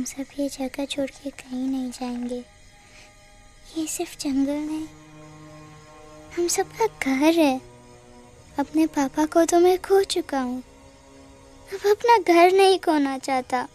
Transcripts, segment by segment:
सब ये जगह छोड़ के कहीं नहीं जाएंगे। ये सिर्फ जंगल नहीं, हम सबका घर है। अपने पापा को तो मैं खो चुका हूँ, अब अपना घर नहीं खोना चाहता।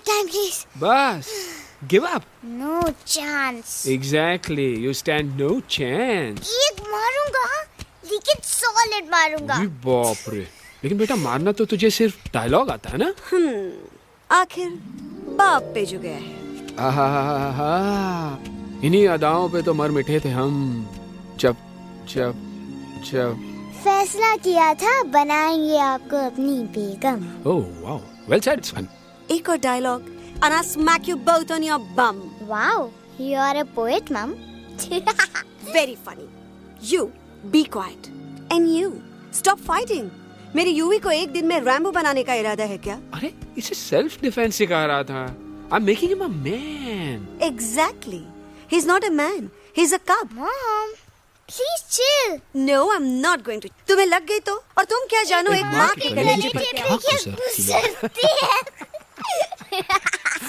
Time, please. बस, give up. No chance. Exactly, you stand no chance. एक मारूंगा, लेकिन solid मारूंगा। अरे बाप रे, लेकिन बेटा मारना तो तुझे सिर्फ डायलॉग आता है ना? आखिर बाप पे जो गया है। आहा, इन्हीं अदाओं पे तो मर मिटे थे हम। जब फैसला किया था बनाएंगे आपको अपनी बेगम। Oh wow, well said son. एक और dialogue and I'll smack you both on your bum. Wow, you are a poet, mom. Very funny. You be quiet and you stop fighting. मेरी यूवी को एक दिन में रैम्बो बनाने का इरादा है क्या? अरे इसे सेल्फ डिफेंस सिखा रहा था। I'm making him a man. Exactly. He's not a man. He's a cub. Mom, please chill. No, I'm not going to. तुम्हें लग गई तो? और तुम क्या जानो एक माँ के कलेजे पर क्या?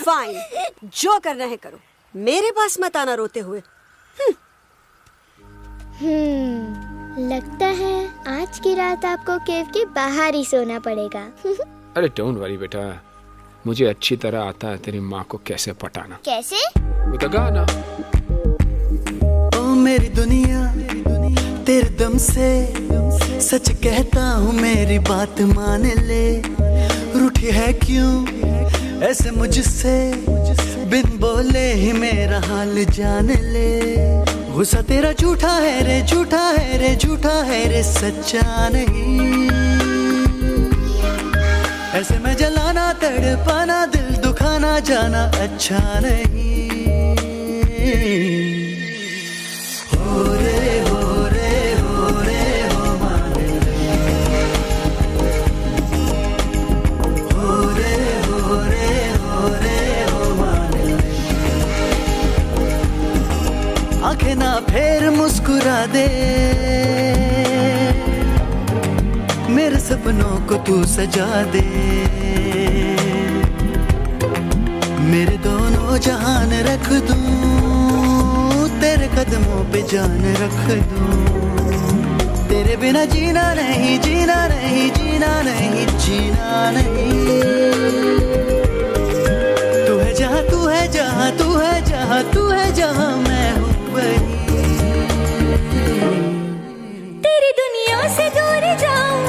Fine. जो करना है करो। मेरे पास मत आना रोते हुए। लगता है आज की रात आपको केव के बाहर ही सोना पड़ेगा। अरे डोंट वरी बेटा, मुझे अच्छी तरह आता है तेरी माँ को कैसे पटाना। कैसे? वो गाना। ओ मेरी दुनिया तेरे दम से सच कहता हूँ, मेरी बात मान ले। रूठी है क्यों ऐसे मुझसे, बिन बोले ही मेरा हाल जान ले। गुस्सा तेरा झूठा है रे, झूठा है रे, झूठा है रे, सच्चा नहीं। ऐसे में जलाना तड़पाना, दिल दुखाना जाना अच्छा नहीं। हो रे हो रे हो रे हो मान ले। हो रे हो रे हो रे हो मान ले। आंखें ना फेर मुस्कुरा दे, मेरे सपनों को तू सजा दे। मेरे दोनों जहान रख दूं, तेरे कदमों पे जान रख दूं। तेरे बिना जीना नहीं, जीना नहीं, जीना नहीं, जीना नहीं। तू है जहाँ, तू है जहाँ, तू है जहाँ, तू है जहाँ, मैं हूँ वही। तेरी दुनिया से दूर जाऊं,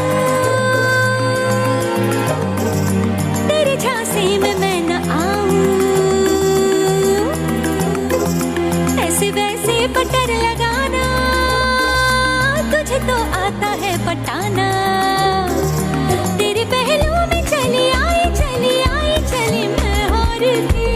तेरे झांसे में मैं न आऊं। ऐसे वैसे पटर लगाना, तुझे तो आता है पटाना। तेरे पहलू में चली आई, चली आई, चली मैं हार थी।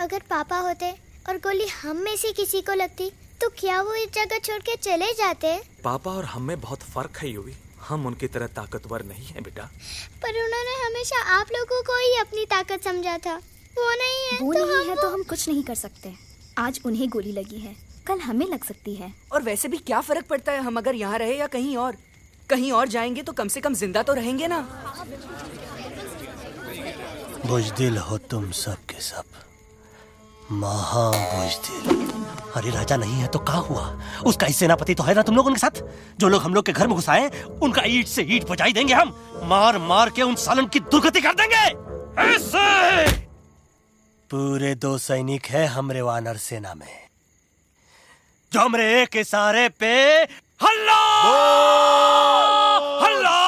अगर पापा होते और गोली हम में से किसी को लगती तो क्या वो इस जगह छोड़ के चले जाते? पापा और हम में बहुत फर्क है यूवी। हम उनकी तरह ताकतवर नहीं है बेटा। पर उन्होंने हमेशा आप लोगों को ही अपनी ताकत समझा था। वो नहीं है वो तो नहीं है हम तो हम कुछ नहीं कर सकते। आज उन्हें गोली लगी है, कल हमें लग सकती है। और वैसे भी क्या फर्क पड़ता है हम अगर यहाँ रहे या कहीं और? कहीं और जाएंगे तो कम से कम जिंदा तो रहेंगे ना। बुज़दिल हो तुम सब के सब, महा बुज़दिल। अरे राजा नहीं है तो क्या हुआ? उसका ही सेनापति तो है ना तुम लोग उनके साथ। जो लोग हम लोग के घर में घुसाए उनका ईंट से ईंट बजाई देंगे हम। मार मार के उन सालन की दुर्गति कर देंगे। ऐसे पूरे 2 सैनिक है हमरे वानर सेना में जो हमरे एक इशारे पे हल्ला हल्ला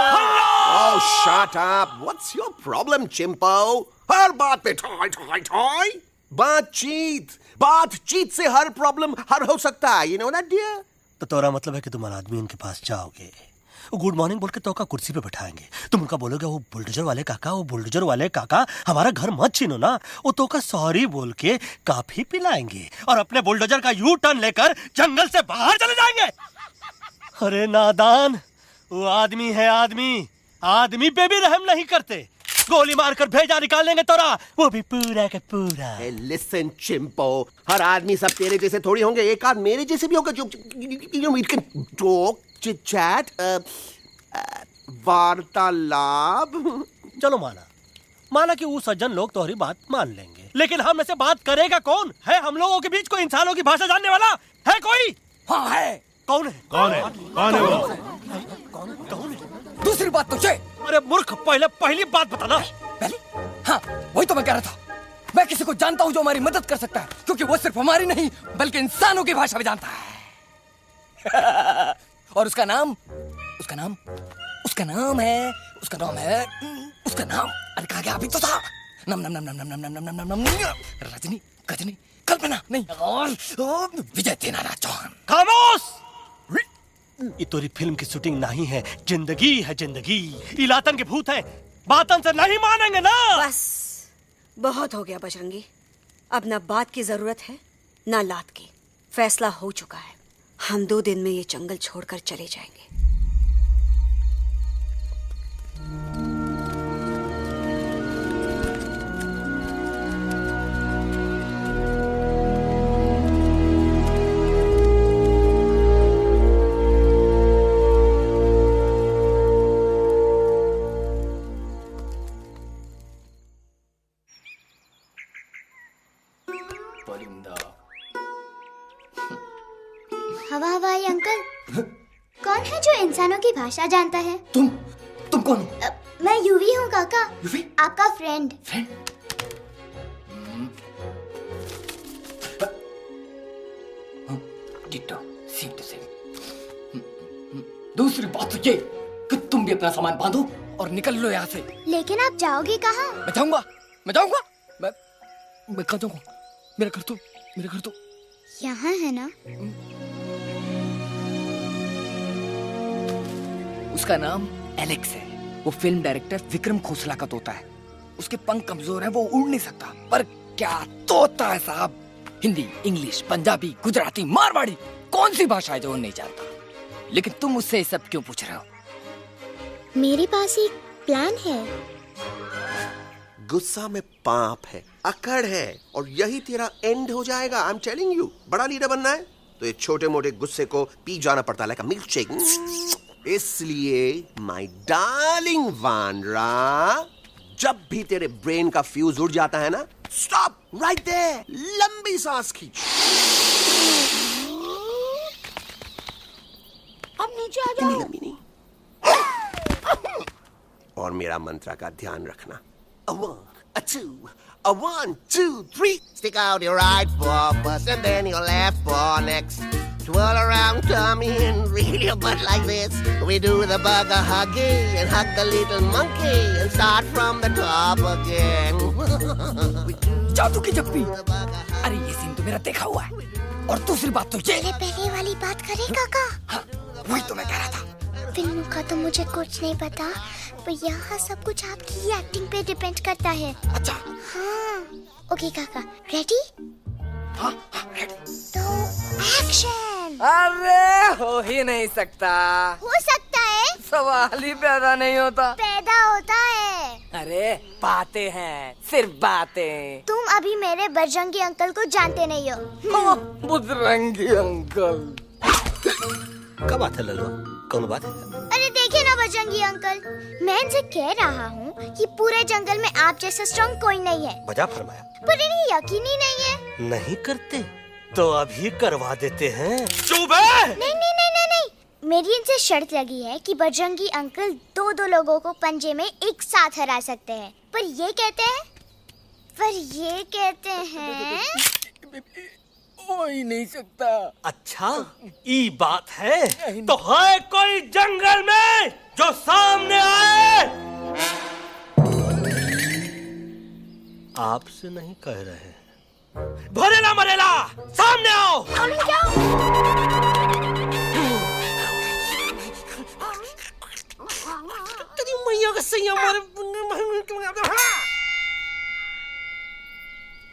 हल्ला। Oh, shut up! What's your problem, चिंपो? हर बात पे ठॉय ठॉय ठॉय। बातचीत से हर प्रॉब्लम हल हो सकता है। You know that, dear? तो तोरा मतलब है कि तुम आदमी उनके पास जाओगे, गुड मॉर्निंग बोल के तो का कुर्सी पे बैठाएंगे। तुम उनका बोलोगे वो बुलडोजर वाले काका हमारा घर मत छीनो ना। वो तो का सॉरी बोल के काफी पिलाएंगे और अपने बुलडोजर का यू टर्न लेकर जंगल से बाहर चले जाएंगे। अरे नादान, वो आदमी है आदमी पे भी रहम नहीं करते। गोली मारकर भेजा निकाल लेंगे तोरा, वो भी पूरा का पूरा। लिसन चिंपो, हर आदमी सब तेरे जैसे थोड़ी होंगे। एक आध मेरे जैसे भी होगा जो we can talk, chit chat, वार्तालाप। चलो माना कि वो सज्जन लोग तुम्हारी बात मान लेंगे, लेकिन हम में से बात करेगा कौन? है हम लोगों के बीच कोई इंसानों की भाषा जानने वाला है कोई? हाँ है। कौन है वो? दूसरी बात तो अरे मूर्ख, पहली बात बताना। पहले? हाँ, वही तो मैं कह रहा था। मैं किसी को जानता हूँ जो हमारी मदद कर सकता है, क्योंकि वो सिर्फ हमारी नहीं बल्कि इंसानों की भाषा भी जानता है। और उसका नाम है अरे कहा गया अभी तो था। नम रजनी गजनी कल्पना नहीं और विजय तेनालीराम चौहान। खामोश! ये तोरी फिल्म की शूटिंग नहीं है, जिंदगी है जिंदगी। इलातन के भूत है, बातन से नहीं मानेंगे ना। बस बहुत हो गया बजरंगी, अब ना बात की जरूरत है ना लात की। फैसला हो चुका है, हम 2 दिन में ये जंगल छोड़कर चले जाएंगे। हवाई अंकल, कौन है जो इंसानों की भाषा जानता है? तुम कौन हो? मैं यूवी हूँ काका। यूवी? आपका फ्रेंड। दूसरी बात तो ये कि तुम भी अपना सामान बांधो और निकल लो यहाँ से। लेकिन आप जाओगे कहाँ? मैं जाऊंगा मैं कहाँ जाऊंगा? मेरा घर तो यहाँ है ना। उसका नाम एलेक्स है। वो फिल्म डायरेक्टर विक्रम खोसला का तोता है। उसके पंख कमजोर हैं, वो उड़ नहीं सकता, पर क्या तोता है साहब। हिंदी, इंग्लिश, पंजाबी, गुजराती, मारवाड़ी, कौन सी भाषा है जो वो नहीं जानता? लेकिन तुम उससे सब क्यों पूछ रहे हो? मेरे पास एक प्लान है। गुस्सा में पाप है, अकड़ है, और यही तेरा एंड हो जाएगा। आई एम टेलिंग यू। बड़ा लीडर बनना है तो ये छोटे मोटे गुस्से को पी जाना पड़ता है, लाइक अ मिल्क शेक। इसलिए माय डार्लिंग वानरा, जब भी तेरे ब्रेन का फ्यूज उड़ जाता है ना, स्टॉप राइट देयर, लंबी सांस खींच। अब नीचे आ जाओ। लंबी नहीं। और मेरा मंत्र का ध्यान रखना। A 1, a 2, a 1, 2, 3. Stick out your right paw first and then your left paw next. Twirl around tummy and reel your butt like this. We do the bugger huggy and hug the little monkey and start from the top again. जादू की जप्पी। अरे ये scene तो मेरा देखा हुआ है। और दूसरी बात तो ये। पहले वाली बात करें काका? हाँ, वही तो मैं कह रहा था। फिल्मों का तो मुझे कुछ नहीं पता, पर यहाँ सब कुछ आपकी एक्टिंग पे डिपेंड करता है। अच्छा। हाँ। ओके काका, रेडी? हाँ रेडी। तो एक्शन। अरे हो ही नहीं सकता। हो सकता है। सवाल ही पैदा नहीं होता। पैदा होता है। अरे बातें हैं, सिर्फ बातें। तुम अभी मेरे बजरंगी अंकल को जानते नहीं हो। बजरंगी अंकल। क्या बात है लल्लू? कौन बात है? अरे देखिए ना बजरंगी अंकल, मैं इनसे कह रहा हूँ कि पूरे जंगल में आप जैसा स्ट्रॉन्ग कोई नहीं है। बजा फरमाया। पर इन्हें यकीन ही नहीं है। नहीं करते तो अभी करवा देते हैं। चुप है। नहीं नहीं नहीं नहीं नहीं, मेरी इनसे शर्त लगी है कि बजरंगी अंकल दो लोगों को पंजे में एक साथ हरा सकते हैं। पर ये कहते हैं हो ही नहीं सकता। अच्छा ये बात है तो है कोई जंगल में जो सामने आए? आपसे नहीं कह रहे। भरेला मरेला सामने आओ। तेरी मैया का सही हमारे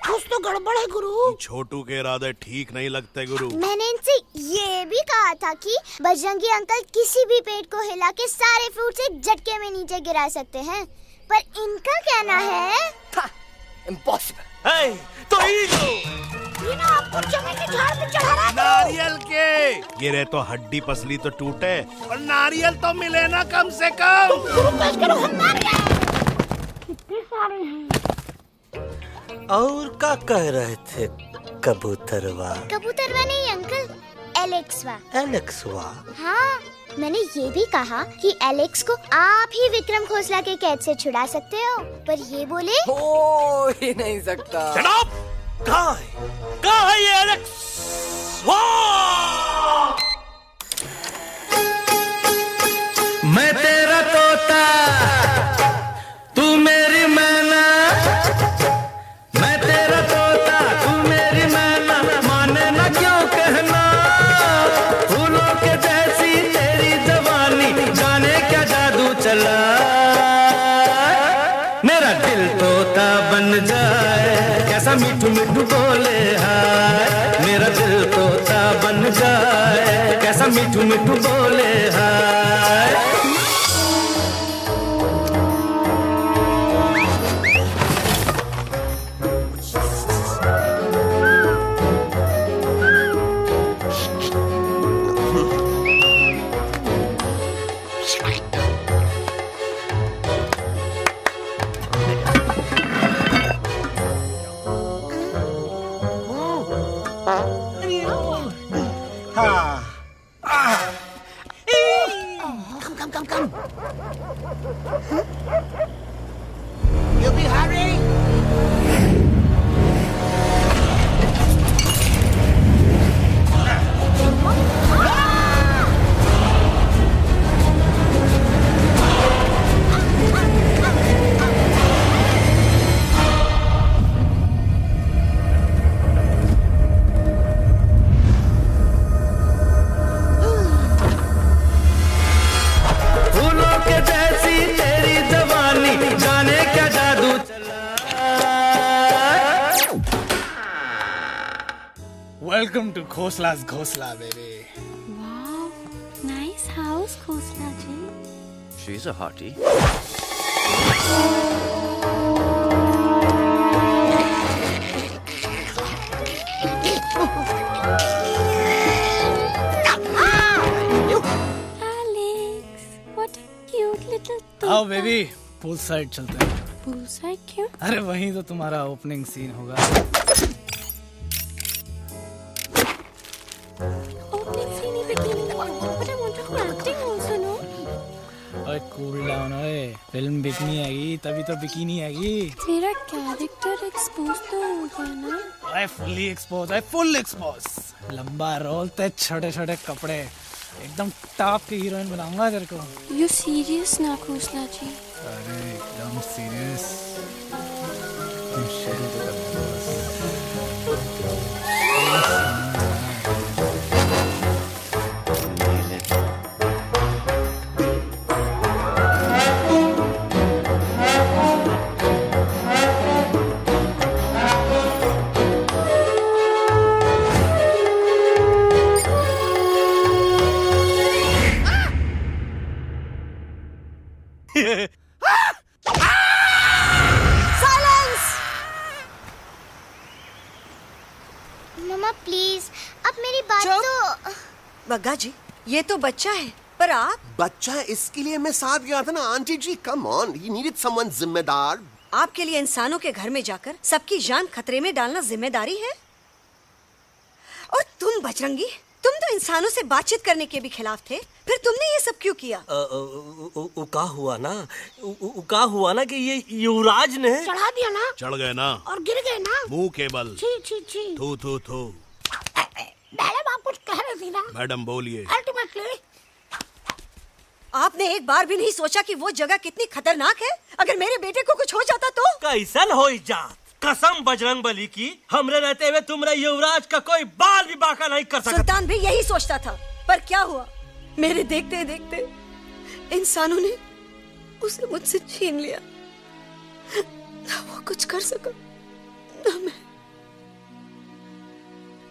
कुछ तो गड़बड़ है गुरु। छोटू के इरादे ठीक नहीं लगते गुरु। मैंने इनसे ये भी कहा था कि बजरंगी अंकल किसी भी पेड़ को हिला के सारे फ्रूट्स एक झटके में नीचे गिरा सकते हैं, पर इनका कहना है इम्पॉसिबल। तो ये ना आपको चने के झाड़ पे चढ़ा रहा है। नारियल के गिरे तो हड्डी पसली तो टूटे और नारियल तो मिले ना कम से कम। करो हम नारियल कितने सारे हैं। और क्या कह रहे थे? कबूतरवा नहीं अंकल, एलेक्सवा। एलेक्सवा? हाँ, मैंने ये भी कहा कि एलेक्स को आप ही विक्रम खोसला के कैद से छुड़ा सकते हो, पर ये बोले हो ही नहीं सकता। जनाब कहाँ है ये एलेक्स? मैं तेरा तोता तू मेरी मैना, मैं तेरा तोता तू मेरी मैना, माने ना क्यों कहना, फूलों के जैसी तेरी जवानी, जाने क्या जादू चला, मेरा दिल तोता बन जाए, कैसा मीठू मीठू बोले हाय, मेरा दिल तोता बन जाए, कैसा मीठू मीठू बोले हाय। come. You be hurry. Welcome to Khosla's Khosla, baby. Wow, nice house, Khosla ji. She's a hottie. Alex, what a cute little toy. आओ बेबी, पूल साइड चलते हैं। पूल साइड क्यों? अरे वहीं तो तुम्हारा ओपनिंग सीन होगा। कूल डाउन ओए, फिल्म बिकनी आएगी तभी तो बिकिनी आएगी। तेरा कैरेक्टर एक्सपोज तो हो गया ना? I fully expose, I full expose. लंबा रोल ते छोटे छोटे कपड़े, एकदम टॉप की हीरोइन बनाऊंगा तेरे को। यू सीरियस ना खोसला जी? अरे एकदम सीरियस। तुम शुरू तो कर दो बस। बग्गा जी, ये तो बच्चा है, पर आप? बच्चा इसके लिए मैं साथ गया था ना aunty ji. Come on, he needed someone जिम्मेदार। आपके लिए इंसानों के घर में जाकर सबकी जान खतरे में डालना जिम्मेदारी है? और तुम बजरंगी, तुम तो इंसानों से बातचीत करने के भी खिलाफ थे, फिर तुमने ये सब क्यों किया? का हुआ ना कि ये युवराज ने चढ़ा दिया ना, चढ़ गए ना और गिर गए ना मुंह के बल। छी छी छी। थू थू थू। मैडम आप कुछ कह रही थी ना? मैडम बोलिए। अल्टीमेटली आपने एक बार भी नहीं सोचा कि वो जगह कितनी खतरनाक है? अगर मेरे बेटे को कुछ हो जाता तो? कैसन हो जात? कसम बजरंग बली की, हमरे रहते हुए तुम्हारे युवराज का कोई बाल भी बाका नहीं कर सकता। सुल्तान भी यही सोचता था, पर क्या हुआ? मेरे देखते देखते इंसानों ने उसे मुझसे छीन लिया। ना वो कुछ कर सका, ना मैं।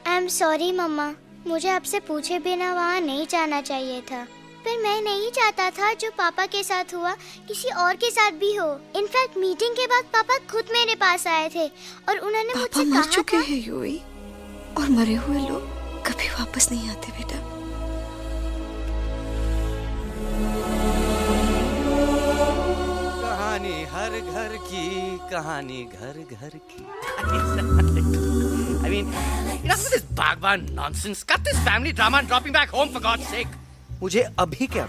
आई एम सॉरी मम्मा, मुझे आपसे पूछे बिना वहाँ नहीं जाना चाहिए था, पर मैं नहीं चाहता था जो पापा के साथ हुआ किसी और के साथ भी हो। इनफैक्ट मीटिंग के बाद पापा खुद मेरे पास आए थे और उन्होंने मुझसे कहा मर चुके हैं यूई, और मरे हुए लोग कभी वापस नहीं आते बेटा। कहानी हर घर की, कहानी घर घर की। I mean, enough with this Bhagwan nonsense. Cut this family drama and drop me back home for God's sake. मुझे अभी के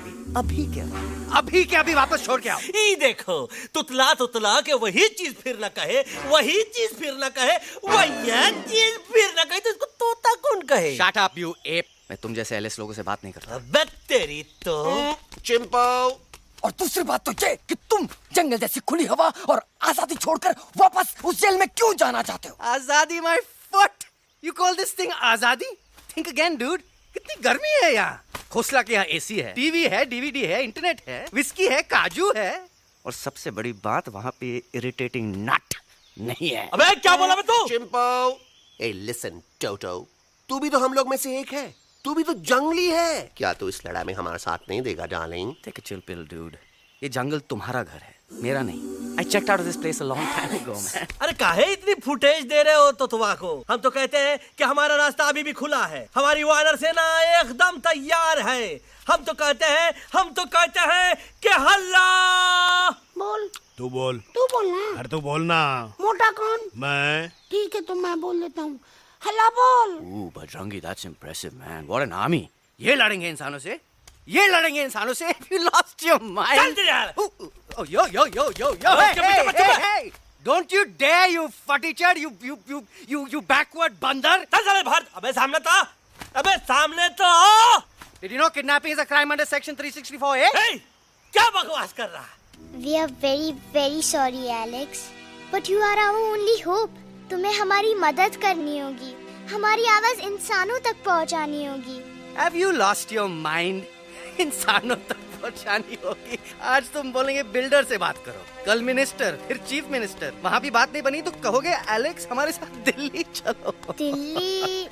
अभी वापस छोड़ के आओ। ई देखो, तुतला के वही चीज फिर न कहे, वही चीज फिर न कहे, वही चीज फिर न कहे, तो इसको तोता कौन कहे? Shut up, you ape. मैं तुम जैसे एलिस लोगों से बात नहीं करता। अबे तेरी तो चिंपो। और दूसरी बात तो ये कि तुम जंगल जैसी खुली हवा और आजादी छोड़कर वापस उस जेल में क्यों जाना चाहते हो? आजादी my foot. You call this thing आजादी? Think again, dude. कितनी गर्मी है यहाँ। खोसला के यहाँ एसी है, टीवी है, डीवीडी है, इंटरनेट है, विस्की है, काजू है, और सबसे बड़ी बात वहाँ पे इरिटेटिंग नट नहीं है। अबे क्या बोला मैं तू? चिंपो। ए लिसन टोटो, तू भी तो हम लोग में से एक है, तू भी तो जंगली है। क्या तू इस लड़ाई में हमारा साथ नहीं देगा darling? Take a chill pill, dude. ये जंगल तुम्हारा घर है, मेरा नहीं। I checked out of this place a long time ago, man. अरे काहे इतनी फुटेज दे रहे हो तुतवा को? हम तो कहते हैं कि हमारा रास्ता अभी भी खुला है, हमारी वानर सेना एकदम तैयार है। हम तो कहते हैं कि हल्ला। बोल। तू बोल। तू बोलना। अरे तू बोलना। मोटा कौन? मैं। ठीक है तो मैं बोल लेता हूँ। हल्ला बोल। Ooh, Bajrangi, that's impressive, man. What an army. ये लड़ेंगे इंसानों से? ये लड़ेंगे इंसानों से? You lost your mind. चल यार। Oh, yo. Hey. Don't you dare, you futichard, you backward बंदर. चल चल भार। अबे सामने तो आओ। Did you know kidnapping is a crime under section 364A? Hey, क्या बकवास कर रहा है? We are very very sorry Alex, but you are our only hope. तुम्हें हमारी मदद करनी होगी, हमारी आवाज इंसानों तक पहुंचानी होगी। Have you lost your mind? इंसानों तक पहुंचानी होगी। आज तुम बोलेंगे बिल्डर से बात करो, कल मिनिस्टर, फिर चीफ मिनिस्टर। वहाँ भी बात नहीं बनी तो कहोगे एलेक्स हमारे साथ दिल्ली चलो। दिल्ली?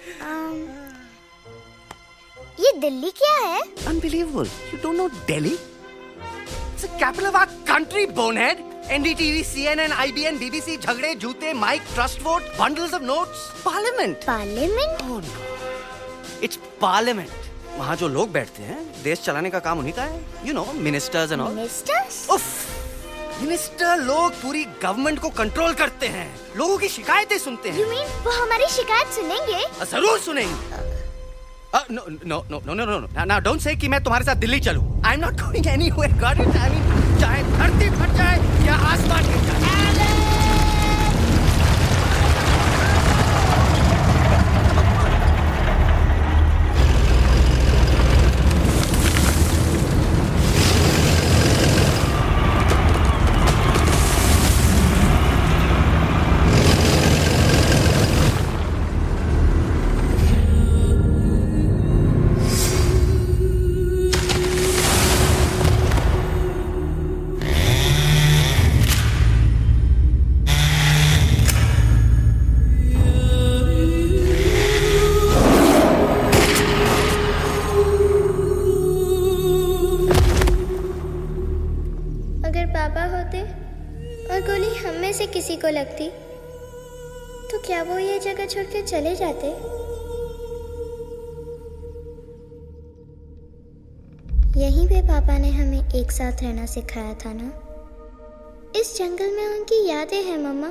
ये दिल्ली क्या है? Unbelievable. You don't know Delhi? It's the capital of our country, bonehead. NDTV, CNN, IBN, BBC, झगड़े, जूते, mic, trust vote, bundles of notes. Parliament. Parliament? Oh no. It's Parliament. वहाँ जो लोग बैठते हैं, देश चलाने का काम उन्हीं का है। You know, ministers and all. Ministers? उफ, मिनिस्टर लोग पूरी गवर्नमेंट को कंट्रोल करते हैं, लोगों की शिकायतें सुनते हैं। You mean वो हमारी शिकायत सुनेंगे? जरूर सुनेंगे। No. Now don't say कि मैं तुम्हारे साथ दिल्ली चलूं. I'm not going anywhere. Got it? I mean, चाहे धरती फट जाए या आसमान गिर जाए। किसी को लगती तो क्या वो ये जगह छोड़कर चले जाते? यहीं पे पापा ने हमें एक साथ रहना सिखाया था ना। इस जंगल में उनकी यादें हैं मम्मा।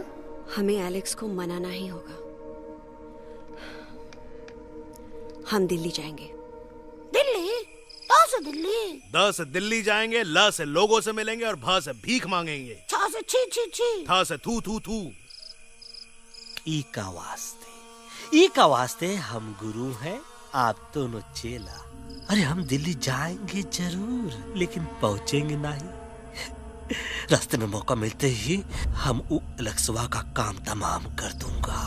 हमें एलेक्स को मनाना ही होगा। हम दिल्ली जाएंगे। दिल्ली? कहाँ से दिल्ली? द से दिल्ली जाएंगे, ल से लोगों से मिलेंगे और भ से भीख मांगेंगे, छ से छी छी छी, थ से थू थू थू। ई का वास्ते हम गुरु हैं, आप दोनों चेला। अरे हम दिल्ली जाएंगे जरूर, लेकिन पहुंचेंगे नहीं। रास्ते में मौका मिलते ही हम एलेक्सवा का काम तमाम कर दूंगा।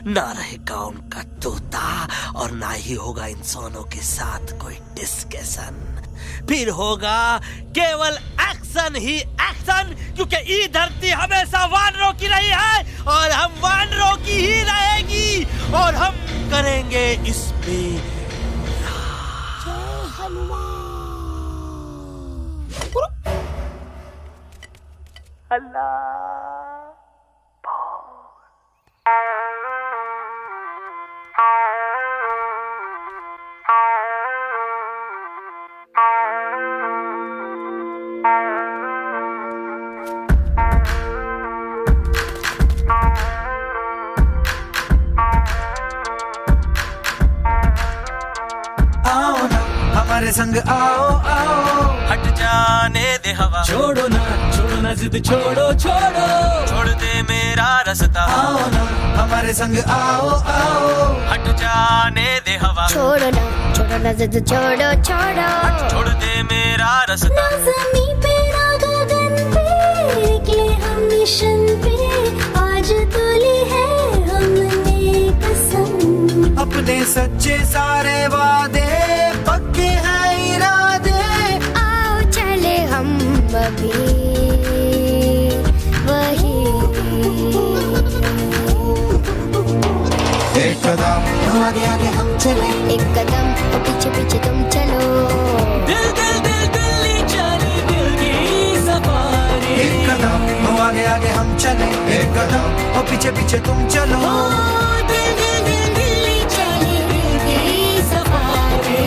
ना रहेगा उनका तोता और ना ही होगा इंसानों के साथ कोई डिस्कशन। फिर होगा केवल एक्शन ही एक्शन, क्योंकि ये धरती हमेशा वानरों की रही है और हम वानरों की ही रहेगी, और हम करेंगे इस पे हमारे संग आओ आओ, हट जाने दे हवा, छोड़ो ना जिद, छोड़ो छोड़ दे मेरा रास्ता। आओ ना हमारे संग आओ आओ, हट जाने दे हवा, छोड़ो ना जिद, छोड़ो छोड़ दे मेरा रास्ता। ना ज़मीं पे ना गगन पे, निकले हम मिशन पे, आज तो ली है हमने कसम। अपने सच्चे सारे वादे पक्के हैं इरादे, आओ चले हम अभी वही। एक कदम आगे आगे हम चले, एक कदम और पीछे पीछे तुम चलो। दिल दिल दिल दिल्ली चले, दिल की सफारी। एक कदम आगे आगे हम चले, एक कदम और पीछे पीछे तुम चलो। दिल दिल दिल दिल्ली चले, दिल की सफारी।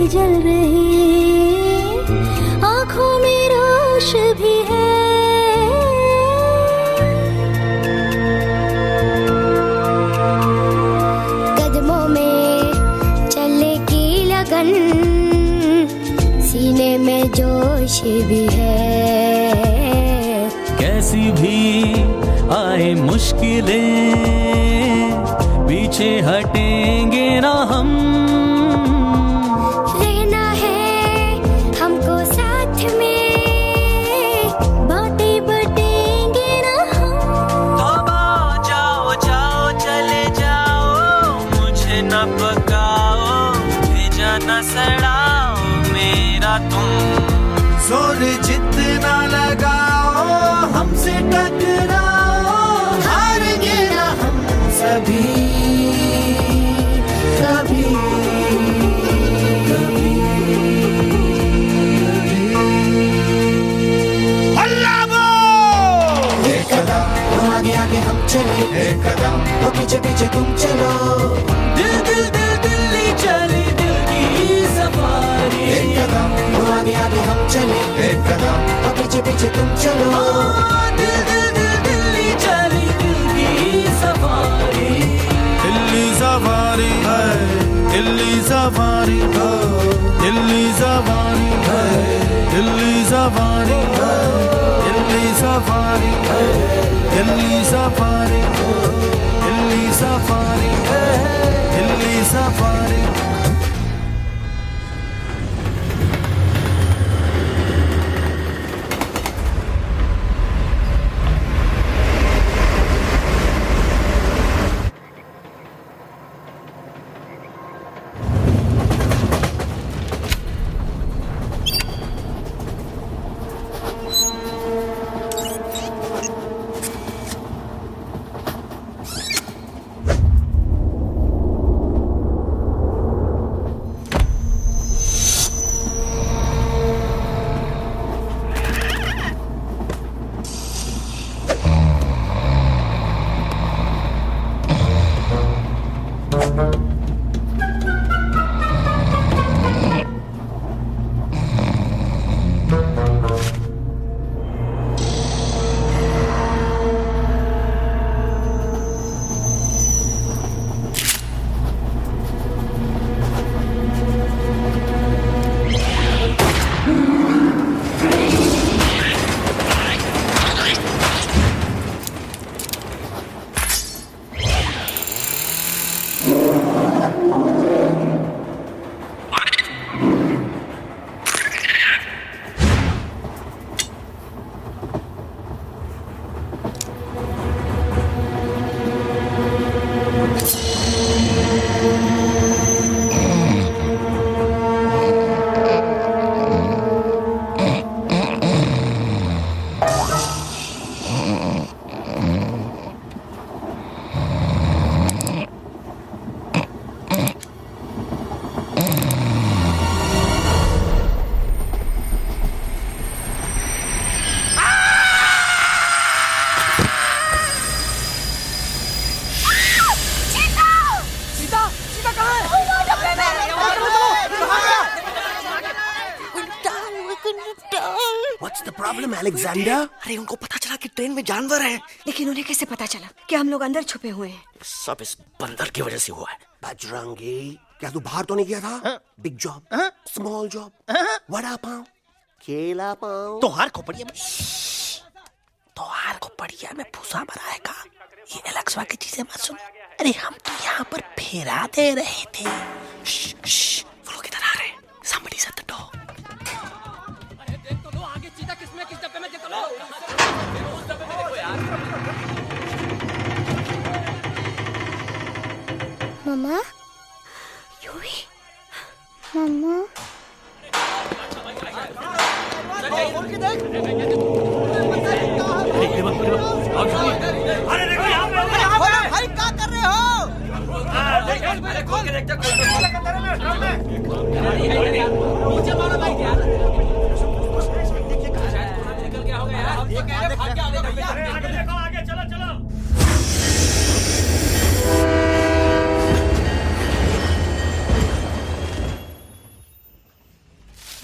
जल रही आँखों में रोश भी है, कदमों में चलने की लगन, सीने में जोश भी है। कैसी भी आए मुश्किलें, पीछे हटेंगे ना हम। जोर जितना लगाओ, हमसे टकराओ, हारेंगे ना हम सभी कभी कभी। अल्लाह वो! एक कदम आगे आगे हम चले, एक कदम तो पीछे पीछे तुम चलो। दिल दिल दिल दिल्ली चली, दिल की सफारी। एक कदम आगे आगे हम चले, एक कदम और पीछे पीछे तुम चलो। दिल दिल दिल दिल्ली चली, दिल की सफारी। दिल्ली सफारी है, दिल्ली सफारी है, दिल्ली सफारी है, दिल्ली सफारी है, दिल्ली सफारी है, दिल्ली सफारी है, दिल्ली सफारी है, दिल्ली सफारी। Problem Alexander? अरे उनको पता चला कि ट्रेन में जानवर है। लेकिन उन्हें कैसे पता चला कि हम लोग अंदर छुपे हुए हैं? सब इस बंदर की वजह से हुआ है। बजरंगी, क्या तू बाहर तो नहीं गया था? Big job, small job, vada pav, केला पाव। तोहार खोपड़िया में भूसा भराएगा। ये एलेक्सा की चीजें मत सुन। अरे हम तो यहाँ पर फेरा दे रहे थे। वो लोग इधर आ रहे हैं। Somebody shut the door. अरे देख तो लो आगे सीधा किसमें किस डब्बे में देख तो लो। उस डब्बे में देखो यार। मम्मा, यूवी, मम्मा। अरे देखो यहाँ पे भाई, क्या कर रहे हो? अरे खोल के देखते नीचे मारो भाई यार। निकल गया होगा यार। ये कह रहे भाग के आगे देखो आगे चलो चलो।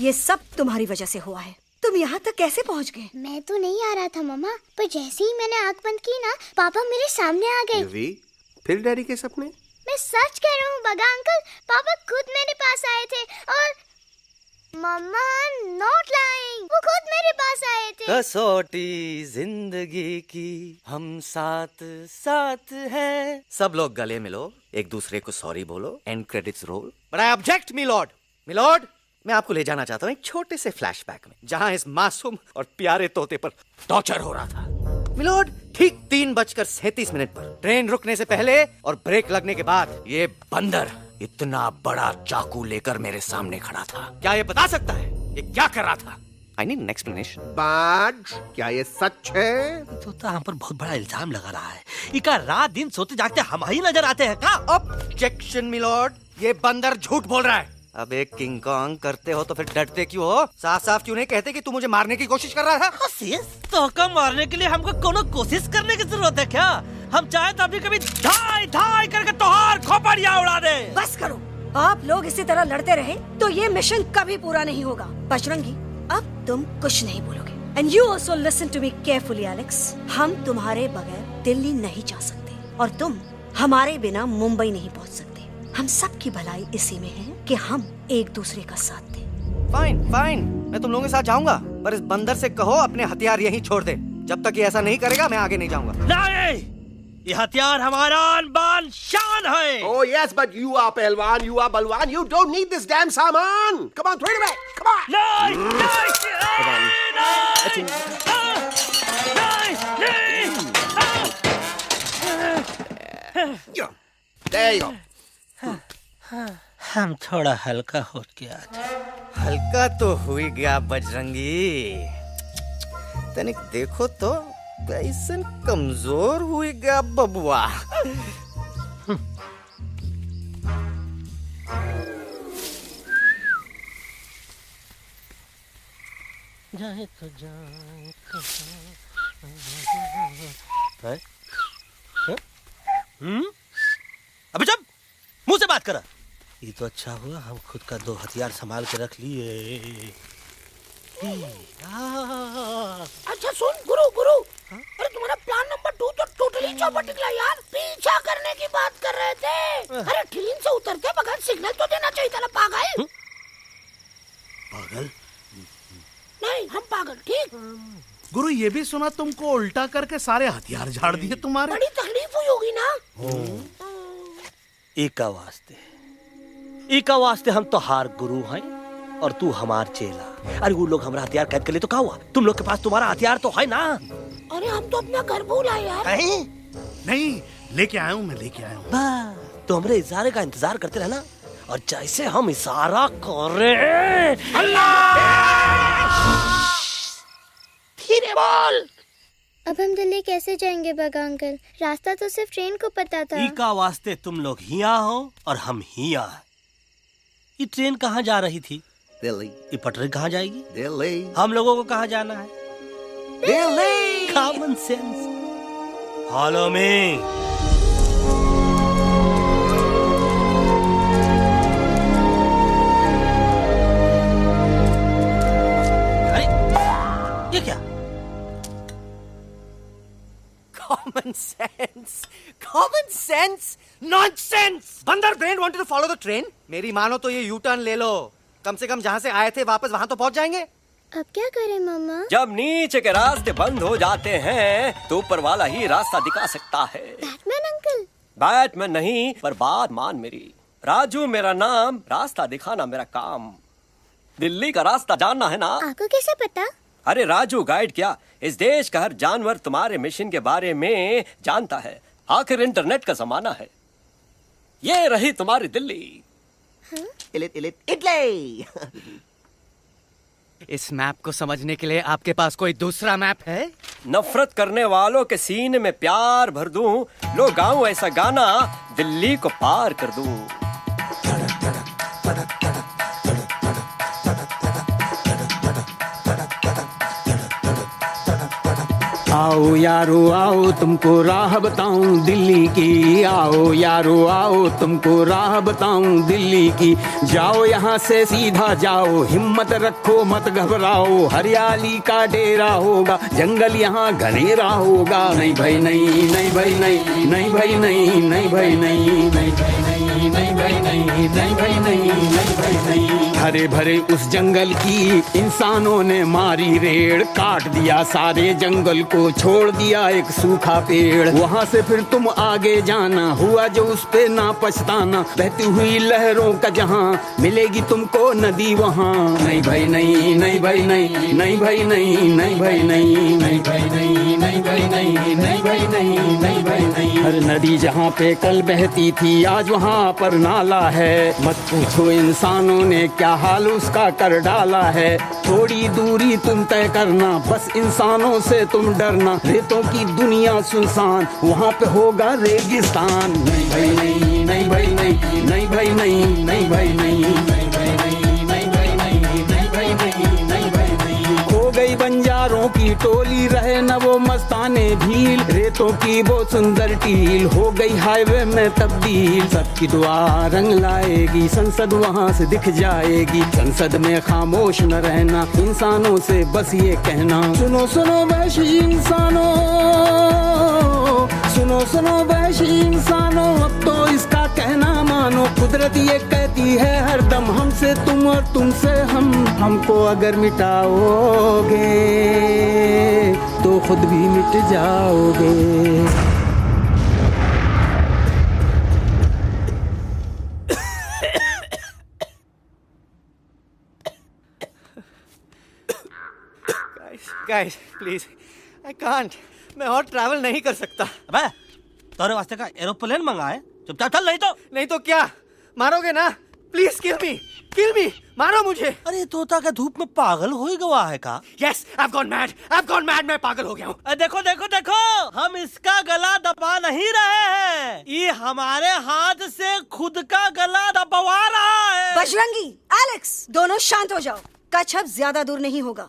ये सब तुम्हारी वजह से हुआ है। तुम यहाँ तक कैसे पहुँच गए? मैं तो नहीं आ रहा था मम्मा, पर जैसे ही मैंने आँख बंद की ना, पापा मेरे सामने आ गए। यूवी, फिर डैडी के सपने? मैं सच कह रहा हूँ बगा अंकल, पापा खुद मेरे पास आए थे और मम्मा नॉट लाइंग, वो खुद मेरे पास आए थे। कसौटी जिंदगी की हम साथ साथ हैं। सब लोग गले मिलो, एक दूसरे को सॉरी बोलो, and credits roll. But I object my lord, मैं आपको ले जाना चाहता हूँ एक छोटे से फ्लैशबैक में, जहाँ इस मासूम और प्यारे तोते पर टॉर्चर हो रहा था। मिलॉर्ड, ठीक 3:37 पर ट्रेन रुकने से पहले और ब्रेक लगने के बाद ये बंदर इतना बड़ा चाकू लेकर मेरे सामने खड़ा था। क्या ये बता सकता है ये क्या कर रहा था? I need an explanation. बाज, क्या ये सच है? तो हम पर बहुत बड़ा इल्जाम लगा रहा है। इका रात दिन सोते जागते हम ही नजर आते हैं क्या? ऑब्जेक्शन मिलॉर्ड, ये बंदर झूठ बोल रहा है। अब एक किंग कॉन्ग करते हो तो फिर डरते क्यों हो? साफ साफ क्यों नहीं कहते कि तू मुझे मारने की कोशिश कर रहा था? तो कम मारने के लिए हमको कोनो कोशिश करने की जरूरत है क्या? हम चाहे तो अभी कभी ढाई ढाई करके तोहार खोपड़िया उड़ा दे। बस करो, आप लोग इसी तरह लड़ते रहे तो ये मिशन कभी पूरा नहीं होगा। बजरंगी, अब तुम कुछ नहीं बोलोगे। And you also listen to me carefully Alex. हम तुम्हारे बगैर दिल्ली नहीं जा सकते और तुम हमारे बिना मुंबई नहीं पहुंच सकते। हम सब की भलाई इसी में है कि हम एक दूसरे का साथ दें। फाइन, मैं तुम लोगों के साथ जाऊंगा, पर इस बंदर से कहो अपने हथियार यहीं छोड़ दे। जब तक ये ऐसा नहीं करेगा मैं आगे नहीं जाऊंगा। नहीं, ये हथियार हमारा आन-बान शान है। Oh yes, but you are पहलवान, you are बलवान, you don't need this damn सामान. Come on, throw it away. Come on. There you go. हम थोड़ा हल्का हो गया था। हल्का तो हुई गया बजरंगी, तनिक देखो तो कैसन कमजोर हुई गया बबुआ। जाए तो जाए अबे जब मुंह से बात करा। ये तो अच्छा हुआ हम खुद का 2 हथियार संभाल के रख लिए। अच्छा सुन गुरु, अरे तुम्हारा प्लान नंबर 2 तो टोटली चौपट निकला यार। पीछा करने की बात कर रहे थे। अरे ट्रेन से उतर के बगैर सिग्नल तो देना चाहिए था ना पागल। पागल? नहीं, हम पागल, ठीक। गुरु, ये भी सुना तुमको उल्टा करके सारे हथियार झाड़ दिए तुम्हारे। बड़ी तकलीफ हुई होगी ना। एका वास्ते हम तो हार गुरु हैं और तू हमार चेला। अरे वो लोग हमारा हथियार कैद कर ले तो क्या हुआ? तुम लोग के पास तुम्हारा हथियार तो है ना। अरे हम तो अपना घर भूल आए यार। नहीं, लेके आया हूँ, मैं लेके आया हूँ। तो हमारे इशारे का इंतजार करते रहना और जैसे हम इशारा करें धीरे बोल। अब हम दिल्ली कैसे जाएंगे बगा अंकल? रास्ता तो सिर्फ ट्रेन को पता था। का वास्ते तुम लोग हिया हो और हम हिया। ये ट्रेन कहाँ जा रही थी? दिल्ली। ये पटरी कहाँ जाएगी? दिल्ली। हम लोगों को कहाँ जाना है? Delhi. Common sense. Follow me. ये क्या? Common sense nonsense. बंदर brain wanted to follow the train. मेरी मानो तो ये यू टर्न ले लो, कम से कम जहाँ से आए थे वापस वहाँ तो पहुँच जाएंगे। अब क्या करें मामा? जब नीचे के रास्ते बंद हो जाते हैं तो ऊपर वाला ही रास्ता दिखा सकता है। Batman uncle? बैटमैन नहीं, पर बात मान मेरी। राजू मेरा नाम, रास्ता दिखाना मेरा काम। दिल्ली का रास्ता जानना है ना? आपको कैसे पता? अरे राजू गाइड क्या, इस देश का हर जानवर तुम्हारे मिशन के बारे में जानता है। आखिर इंटरनेट का जमाना है। ये रही तुम्हारी दिल्ली। इटली। इस मैप को समझने के लिए आपके पास कोई दूसरा मैप है? नफरत करने वालों के सीने में प्यार भर दूं, लो गाऊं ऐसा गाना, दिल्ली को पार कर दूं। आओ यारो आओ तुमको राह बताऊं दिल्ली की, आओ यारो आओ तुमको राह बताऊं दिल्ली की। जाओ यहाँ से सीधा जाओ, हिम्मत रखो मत घबराओ, हरियाली का डेरा होगा, जंगल यहाँ घनेरा होगा। नहीं भाई नहीं, नहीं भाई नहीं, नहीं भाई नहीं, नहीं भाई नहीं, नहीं भाई नहीं, नहीं भाई नहीं, नहीं भाई नहीं, नहीं भाई नहीं। हरे भरे उस जंगल की इंसानों ने मारी रेड़, काट दिया सारे जंगल को, छोड़ दिया एक सूखा पेड़। वहाँ से फिर तुम आगे जाना, हुआ जो उस पे ना पछताना, बहती हुई लहरों का जहाँ, मिलेगी तुमको नदी वहाँ। नहीं भाई नहीं, नहीं भाई नहीं, नहीं भाई नहीं, नहीं भाई नहीं, नहीं भाई नहीं, नहीं भाई नहीं, नहीं भाई नहीं, नहीं भाई नहीं। हर नदी जहाँ पे कल बहती थी आज वहाँ पर नाला है, मत पूछो इंसानों ने क्या हाल उसका कर डाला है। थोड़ी दूरी तुम तय करना, बस इंसानों से तुम डरना, रेतों की दुनिया सुनसान, वहाँ पे होगा रेगिस्तान। नहीं भाई नहीं, नहीं भाई नहीं, नहीं भाई नहीं, नहीं भाई नहीं, नहीं भाई नहीं, नहीं भाई नहीं, नहीं भाई नहीं, नहीं भाई नहीं। हो गई बंजारों की टोली, रहे न वो मस्ताने भील, रेतों की वो सुंदर टील, हो गई हाईवे में तब्दील। सबकी दुआ रंग लाएगी, संसद वहाँ से दिख जाएगी, संसद में खामोश न रहना, इंसानों से बस ये कहना, सुनो सुनो वैशी इंसानों, सुनो सुनो वैशी इंसानों, अब तो इसका कहना मानो। कुदरत ये कहती है हरदम, हमसे तुम और तुमसे हम, हमको अगर मिटाओगे तो खुद भी मिट जाओगे। Guys, please, I can't. मैं और ट्रैवल नहीं कर सकता। अबे, तोरे वास्ते का एरोप्लेन मंगाए, चुपचाप चल, नहीं तो क्या मारोगे ना? प्लीज किल मी, मारो मुझे। अरे तोता के धूप में पागल हो ही गया है का? Yes, I've gone mad, मैं पागल हो गया हूँ। देखो देखो देखो, हम इसका गला दबा नहीं रहे हैं, ये हमारे हाथ से खुद का गला दबवा रहा है। बजरंगी, एलेक्स, दोनों शांत हो जाओ, कच्छ अब ज्यादा दूर नहीं होगा।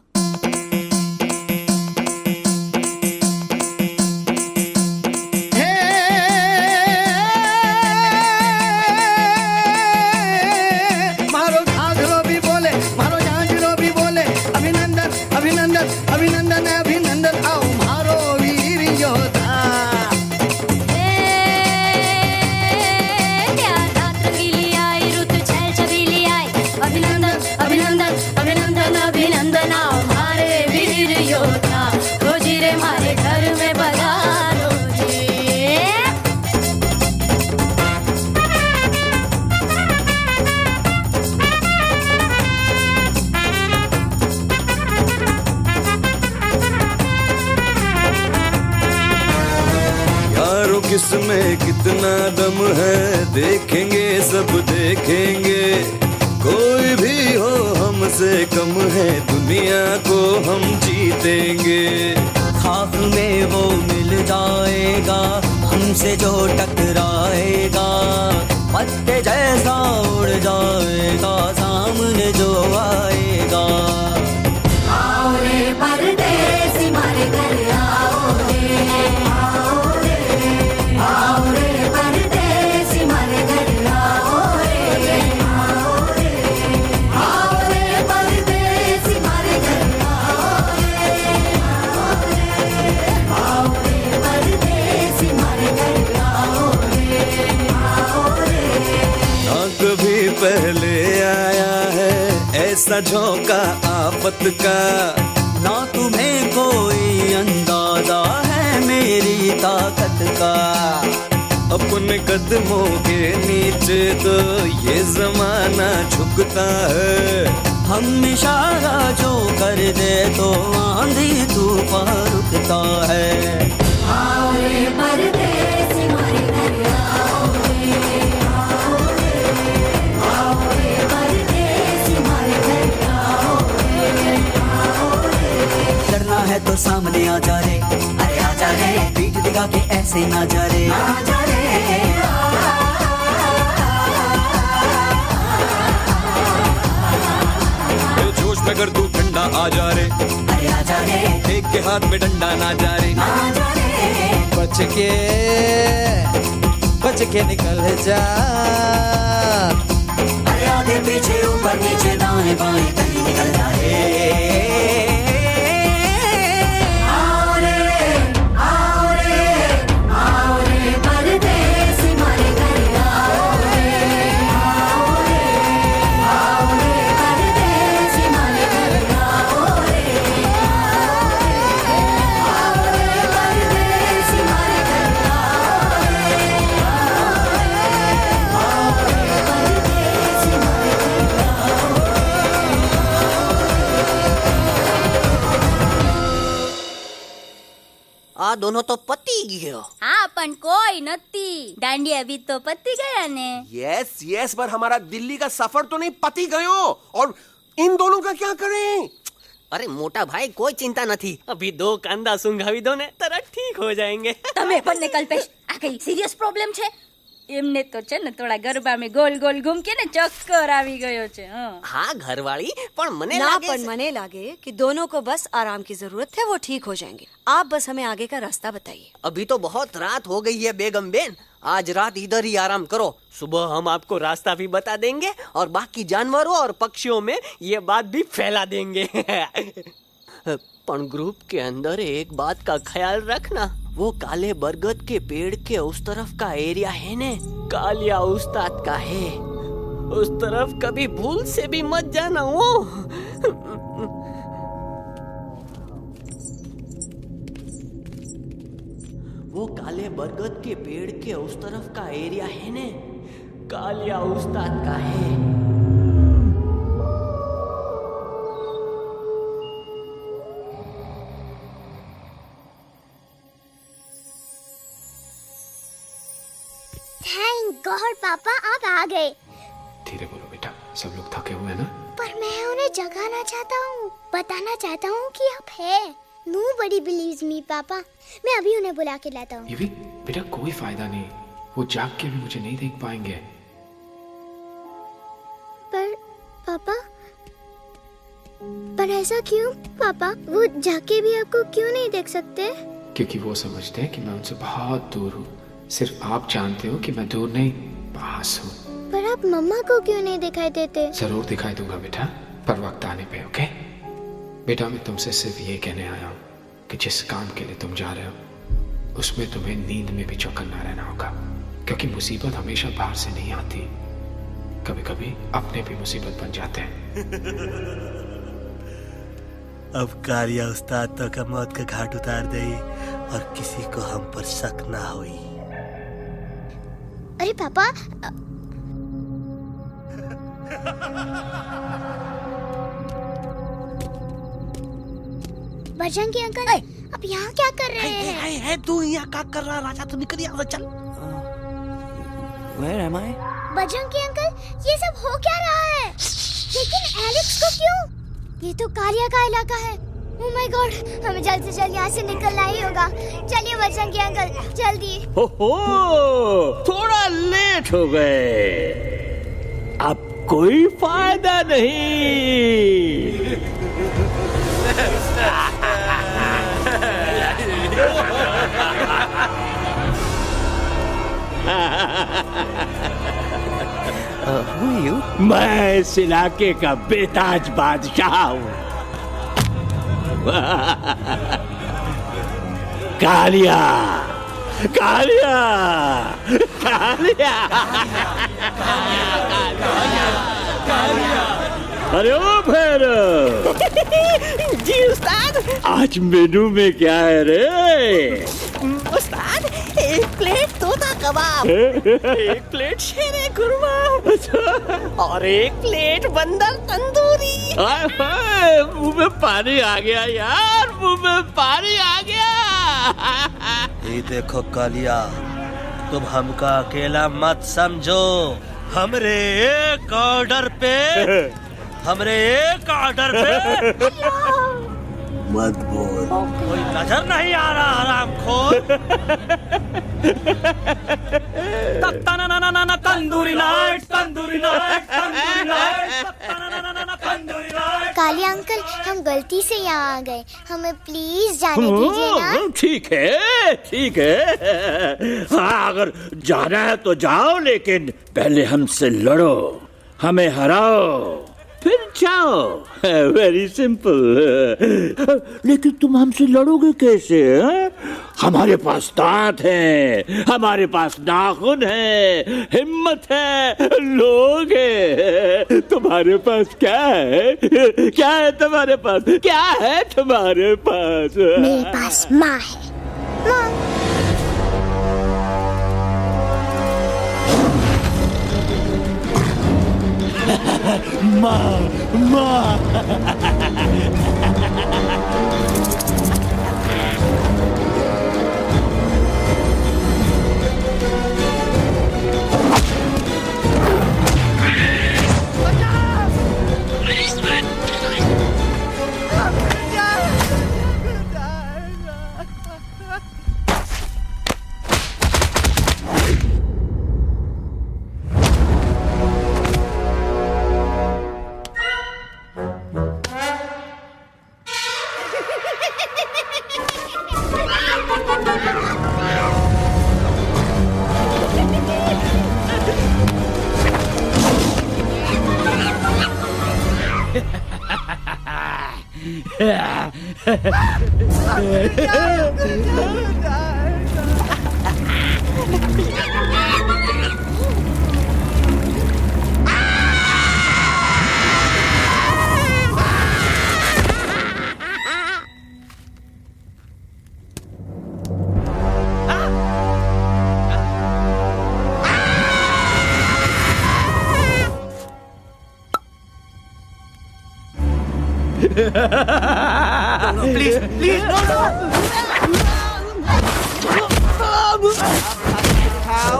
अभिनंदन अभिनंदन, आओ मारो वीर योद्धा। रात रंगीली आई, रुत छैल छबीली आई, अभिनंदन अभिनंदन अभिनंदन अभिनंदन, आओ मारे वीर योद्धा, रोजी रे मारे घर में पधारो जी। किसमें कितना दम है देखेंगे, सब देखेंगे, कोई भी हो हमसे कम है, दुनिया को हम जीतेंगे। खाक में वो मिल जाएगा, हमसे जो टकराएगा, पत्ते जैसा उड़ जाएगा, सामने जो आएगा। आओ रे परदेसी मारे घर आओ रे, आओ रे परदेसी मारे घर आओ रे, आओ रे परदेसी मारे घर आओ रे, आओ रे परदेसी मारे घर आओ पहले आया है ऐसा झोंका आफत का। ना तुम्हें कोई अंदाजा है मेरी ताकत का। अपने कदमों के नीचे तो ये जमाना झुकता है। हम इशारा जो कर दे तो आंधी तूफान रुकता है। आओ रे परदेसी मारे घर आओ रे, आओ रे, आओ रे परदेसी मारे घर आओ रे, आओ रे। लड़ना है तो सामने आ जा रे, अरे आ जा रे, पीठ दिखा के ऐसे ना जा रे, आ जा रे। जोश में कर तू ठंडा आ जा रे, अरे आ जा रे, एक के हाथ में डंडा ना जा रे, आ जा रे। बच के निकल जा। अरे आगे पीछे ऊपर नीचे दाएं बाएं कहीं निकल जा रे। आओ रे, आओ रे, आओ रे परदेसी मारे घर आओ रे, आओ रे, आओ रे परदेसी मारे घर आओ रे, आओ रे परदेसी मारे घर आओ रे, आओ रे परदेसी मारे घर आओ रे। आ दोनों तो पति गयो। हाँ पण कोई नती दांडी अभी तो पति गया ने। यस यस, पर हमारा दिल्ली का सफर तो नहीं पति गयो। और इन दोनों का क्या करें? अरे मोटा भाई कोई चिंता नहीं, अभी 2 कांदा सुंघावी दो ने तरह ठीक हो जाएंगे। તમે પણ ને કલ્પેશ આ કઈ સિરિયસ પ્રોબ્લેમ છે? એમને તો છે ને થોડા ગરબામાં ગોલ ગોલ ઘૂમકે ને ચક્કર આવી ગયો છે। हाँ घरवाली, पर मने ना लागे पर मने लागे कि दोनों को बस आराम की जरूरत है, वो ठीक हो जाएंगे। आप बस हमें आगे का रास्ता बताइए। अभी तो बहुत रात हो गई है बेगम बेन, आज रात इधर ही आराम करो, सुबह हम आपको रास्ता भी बता देंगे और बाकी जानवरों और पक्षियों में ये बात भी फैला देंगे। पण ग्रुप के अंदर एक बात का ख्याल रखना, वो काले बरगद के पेड़ के उस तरफ का एरिया है ने कालिया उस्ताद का है, उस तरफ कभी भूल से भी मत जाना। वो काले बरगद के पेड़ के उस तरफ का एरिया है ने कालिया उस्ताद का है। थैंक गॉड पापा आप आ गए। धीरे बोलो बेटा, सब लोग थके हुए हैं ना। पर मैं उन्हें जगाना चाहता हूँ, बताना चाहता हूँ कि आप है। Nobody believes me पापा, मैं अभी उन्हें बुला के लाता हूँ। ये भी बेटा कोई फायदा नहीं, वो जाग के भी मुझे नहीं देख पाएंगे। पर पापा, पर ऐसा क्यों पापा? वो जाके भी आपको क्यों नहीं देख सकते? क्योंकि वो समझते हैं कि मैं उनसे बहुत दूर हूँ। सिर्फ आप जानते हो कि मैं दूर नहीं, पास हूँ। पर आप मम्मा को क्यों नहीं दिखाई देते? जरूर दिखाई दूंगा बेटा, पर वक्त आने पे। ओके बेटा, मैं तुमसे सिर्फ ये कहने आया हूँ कि जिस काम के लिए तुम जा रहे हो उसमें तुम्हें नींद में भी चौकन्ना रहना होगा, क्योंकि मुसीबत हमेशा बाहर से नहीं आती, कभी कभी अपने भी मुसीबत बन जाते हैं। अब कालिया उस्ताद तो का मौत का घाट उतार दे और किसी को हम पर शक ना हुई। अरे पापा, बजरंगी अंकल आप यहाँ क्या कर रहे हैं? है तू यहाँ क्या कर रहा? राजा तू निकल यहाँ से, चल। Where am I? Bajrangi uncle ये सब हो क्या रहा है? लेकिन एलेक्स को क्यों? ये तो कालिया का इलाका है। ओह माय गॉड, हमें जल्द से जल्द यहाँ से निकलना ही होगा। चलिए बजरंगी अंकल जल्दी। हो थोड़ा लेट हो गए, अब कोई फायदा नहीं। Who are you? मैं इस इलाके का बेताज बादशाह हूँ। कालिया कालिया कालिया कालिया अरे ओ भैरव। जी उस्ताद। आज मेनू में क्या है रे? उस्ताद, 1 प्लेट तोता कबाब, 1 प्लेट शेरे कुरमा और 1 प्लेट बंदर तंदूरी। मुंह में पानी आ गया यार, मुंह में पानी आ गया। ये देखो कालिया, तुम हमका अकेला मत समझो। हमरे एक ऑर्डर पे मत बोल। कोई नजर नहीं आ रहा हरामखोर। Tandoori night, tandoori night, tandoori night, tandoori night. Kali uncle, हम गलती से यहाँ आ गए, हमें प्लीज जाने दीजिए ना। ठीक है, ठीक है। हाँ, अगर जाना है तो जाओ, लेकिन पहले हमसे लड़ो, हमें हराओ, फिर जाओ। Very simple. लेकिन तुम हमसे लड़ोगे कैसे? हमारे पास दांत हैं, हमारे पास नाखून है, हिम्मत है, लोग हैं। तुम्हारे पास क्या है? क्या है तुम्हारे पास? क्या है तुम्हारे पास? मेरे पास माँ है। माँ, माँ। Please, please, no. How?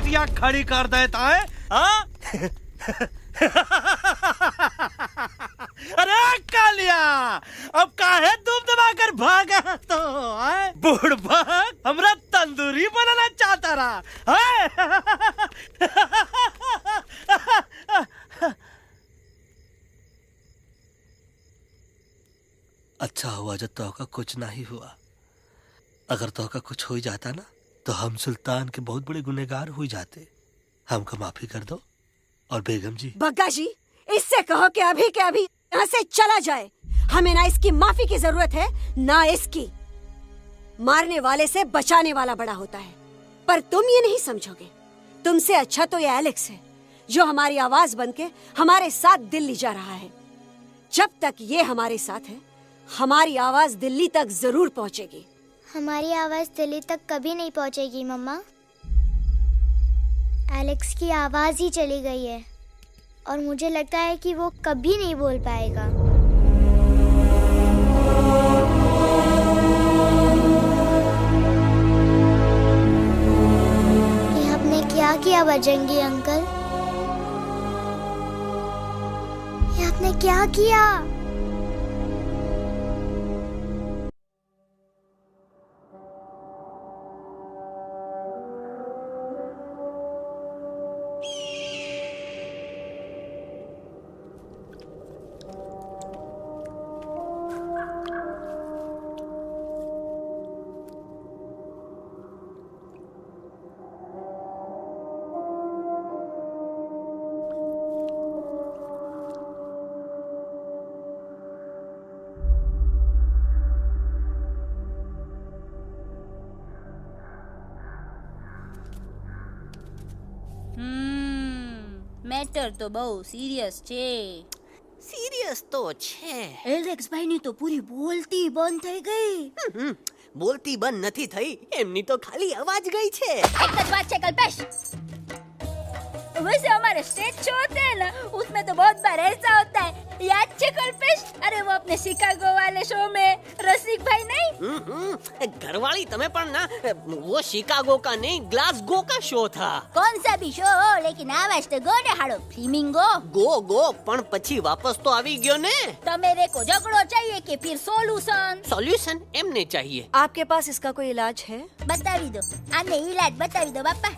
खटिया खड़ी कर देता है। अरे कालिया, अब काहे तुम दबाकर भागा तो बुढ़बा हमरा तंदूरी बनाना चाहता रहा। अच्छा हुआ जब तोहका कुछ नहीं हुआ। अगर तोहका कुछ हो जाता ना तो हम सुल्तान के बहुत बड़े गुनहगार हो जाते। हमको माफी कर दो। और बेगम जी, बग्गा जी, इससे कहो कि अभी के अभी यहाँ से चला जाए। हमें ना इसकी माफी की जरूरत है ना इसकी। मारने वाले से बचाने वाला बड़ा होता है, पर तुम ये नहीं समझोगे। तुमसे अच्छा तो ये एलेक्स है जो हमारी आवाज बनके हमारे साथ दिल्ली जा रहा है। जब तक ये हमारे साथ है हमारी आवाज दिल्ली तक जरूर पहुंचेगी। हमारी आवाज दिल्ली तक कभी नहीं पहुंचेगी मम्मा। एलेक्स की आवाज ही चली गई है और मुझे लगता है कि वो कभी नहीं बोल पाएगा। क्या किया बजरंगी अंकल? ये आपने क्या किया? મેટર તો બહુ સિરિયસ છે. સિરિયસ તો છે. એલેક્સ ભાઈની તો પૂરી બોલતી બંધ થઈ ગઈ. બોલતી બંધ નથી થઈ, એમની તો ખાલી અવાજ ગઈ છે. एक ही बात है कल्पेश. वैसे हमारे स्टेज शो होते हैं ना, उसमें तो बहुत बार ऐसा होता है. याद है कल्पेश? अरे वो अपने शिकागो वाले शो में रसिक भाई नहीं? घरवाली तमें पण ना, वो शिकागो का नहीं ग्लासगो का शो था. कौन सा भी शो हो, लेकिन आवाज तो गो ने हाड़ो. फ्लेमिंगो गो पण પછી વાપસ તો આવી ગયો ને. तो मेरे को झगड़ो चाहिए कि फिर सोल्यूशन? सॉल्यूशन एमने चाहिए. आपके पास इसका कोई इलाज है? बतावी दो. आने इलाज बतावी दो बापा.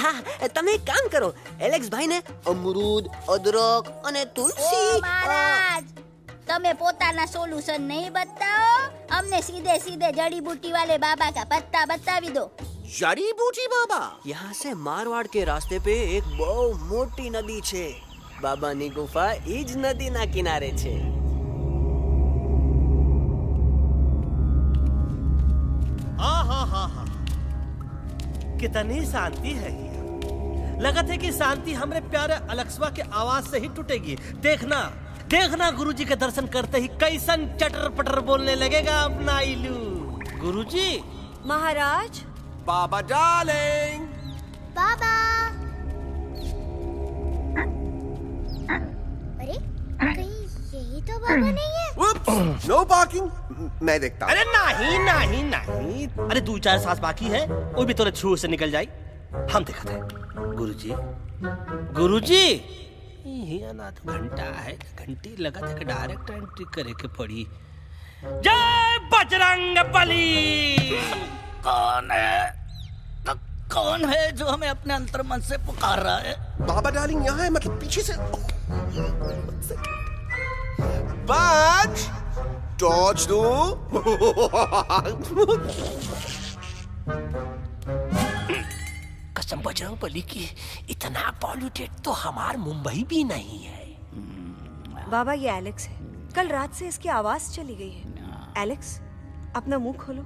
हाँ, તમે એક કામ કરો, એલેક્સ ભાઈને અમરૂદ, અદરક અને તુલસી. ओ महाराज, તમે પોતાના સોલ્યુશન નહીં बताओ, हमने सीधे सीधे जड़ी बूटी वाले बाबा का पत्ता बतावी दो. जड़ी बूटी बाबा? यहाँ से मारवाड़ के रास्ते पे एक बહુ મોટી નદી છે. બાબાની ગુફા ઈ જ નદીના કિનારે છે. कितनी शांति है ये. लगत है कि शांति हमरे प्यारे अलक्सवा के आवाज से ही टूटेगी. देखना देखना गुरुजी के दर्शन करते ही कैसन चटर पटर बोलने लगेगा अपना इलू. गुरुजी. महाराज. बाबा डार्लिंग. बाबा. अरे कहीं यही तो बाबा नहीं है? No parking. मैं देखता हूँ. अरे नहीं नहीं नहीं, अरे 2-4 सांस बाकी है, वो भी तोरे छू से निकल जाए. हम देखते हैं. गुरुजी गुरुजी. ये ना तो घंटा है, घंटी लगा था कि डायरेक्ट एंट्री करे के पड़ी. जय बजरंग बली. कौन है? तो कौन है जो हमें अपने अंतर्मन से पुकार रहा है? बाबा डार्लिंग यहाँ है, मतलब पीछे से. बाज टॉर्च दो. कसम बजरंग बली की, इतना पॉल्यूटेड तो हमार मुंबई भी नहीं है. बाबा ये एलेक्स है. कल रात से इसकी आवाज चली गई है. एलेक्स, अपना मुंह खोलो.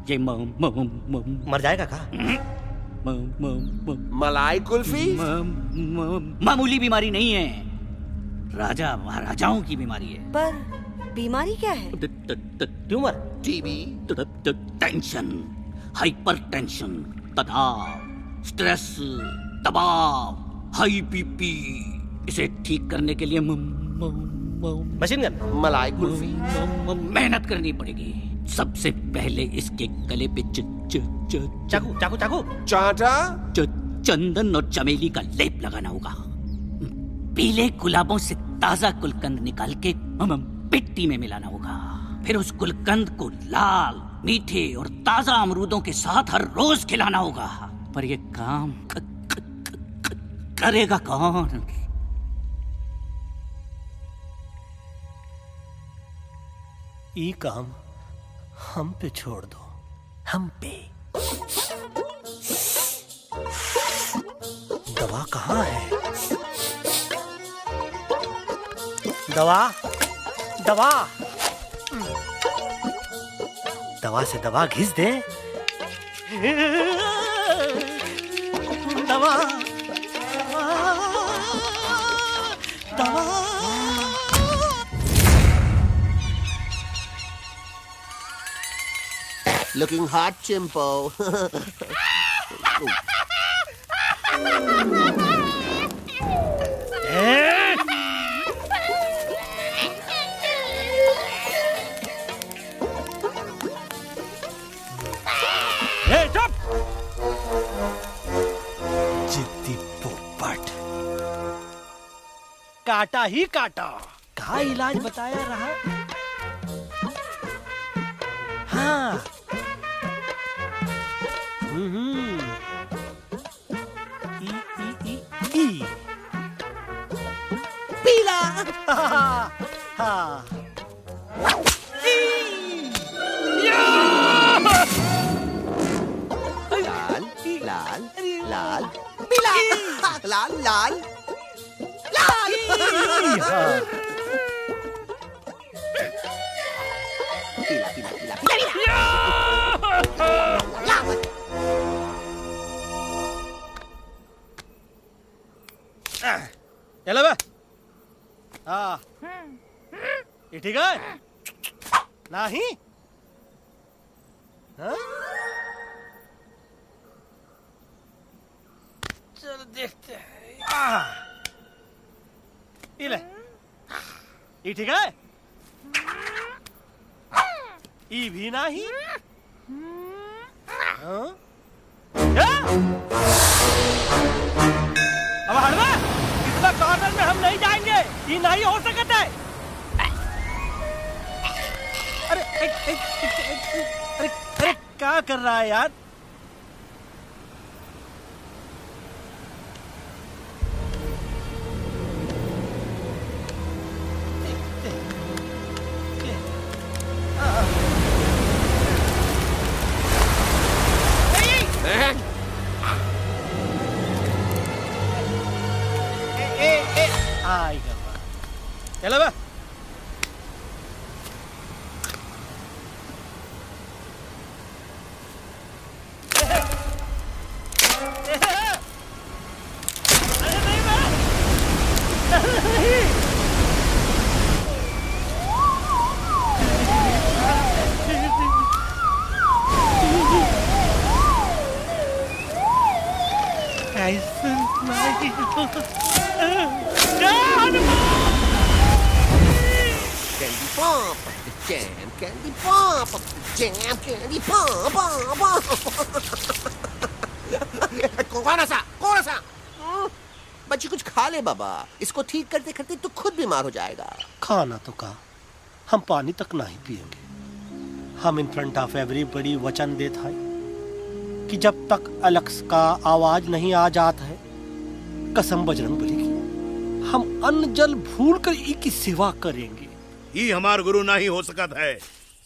ये मर जाएगा का? मलाई कुल्फी? मामूली बीमारी नहीं है, राजा महाराजाओं की बीमारी है. पर बीमारी क्या है? Tumour, TB, tension, hyper tension, तनाव, स्ट्रेस, दबाव, हाई बीपी. इसे ठीक करने के लिए मशीन गन, मलाई कुल्फी, मेहनत करनी पड़ेगी. सबसे पहले इसके गले पे चाकू चाकू चाकू चाटा, चंदन और चमेली का लेप लगाना होगा. पीले गुलाबों से ताजा गुलकंद निकाल के मिट्टी में मिलाना होगा. फिर उस गुलकंद को लाल, मीठे और ताजा अमरूदों के साथ हर रोज खिलाना होगा. पर ये काम करेगा कौन? ये काम हम पे छोड़ दो. हम पे. दवा कहाँ है? दवा दवा दवा से दवा घिस दे. दवा दवा. Looking hot, Chimpo. काटा ही काटा। कहा इलाज बताया रहा? हाँ। ई पीला। हाँ। लाल लाल लाल पीला लाल लाल लाल। पीला पीला पीला चलो बे। हाँ ये ठीक है नहीं? हाँ? चलो देखते हैं। ये ले, ये ठीक है? ये भी नहीं? हाँ? अब हट बे, इतना कॉर्नर में हम नहीं जाएंगे, ये नहीं हो सकता है। अरे क्या कर रहा है यार? चलो बे। Candy pop, jam, candy pop, jam, candy pop, कौन सा? बच्ची कुछ खा ले बाबा, इसको ठीक करते करते तो खुद बीमार हो जाएगा। खाना तो कहा, हम पानी तक नहीं पिएंगे। हम इन फ्रंट ऑफ एवरीबॉडी वचन देता है कि जब तक एलेक्स का आवाज नहीं आ जाता है, कसम बजरंग बली की, हम अन्न जल भूल कर की सेवा करेंगे। ये हमार गुरु नहीं हो सकता है।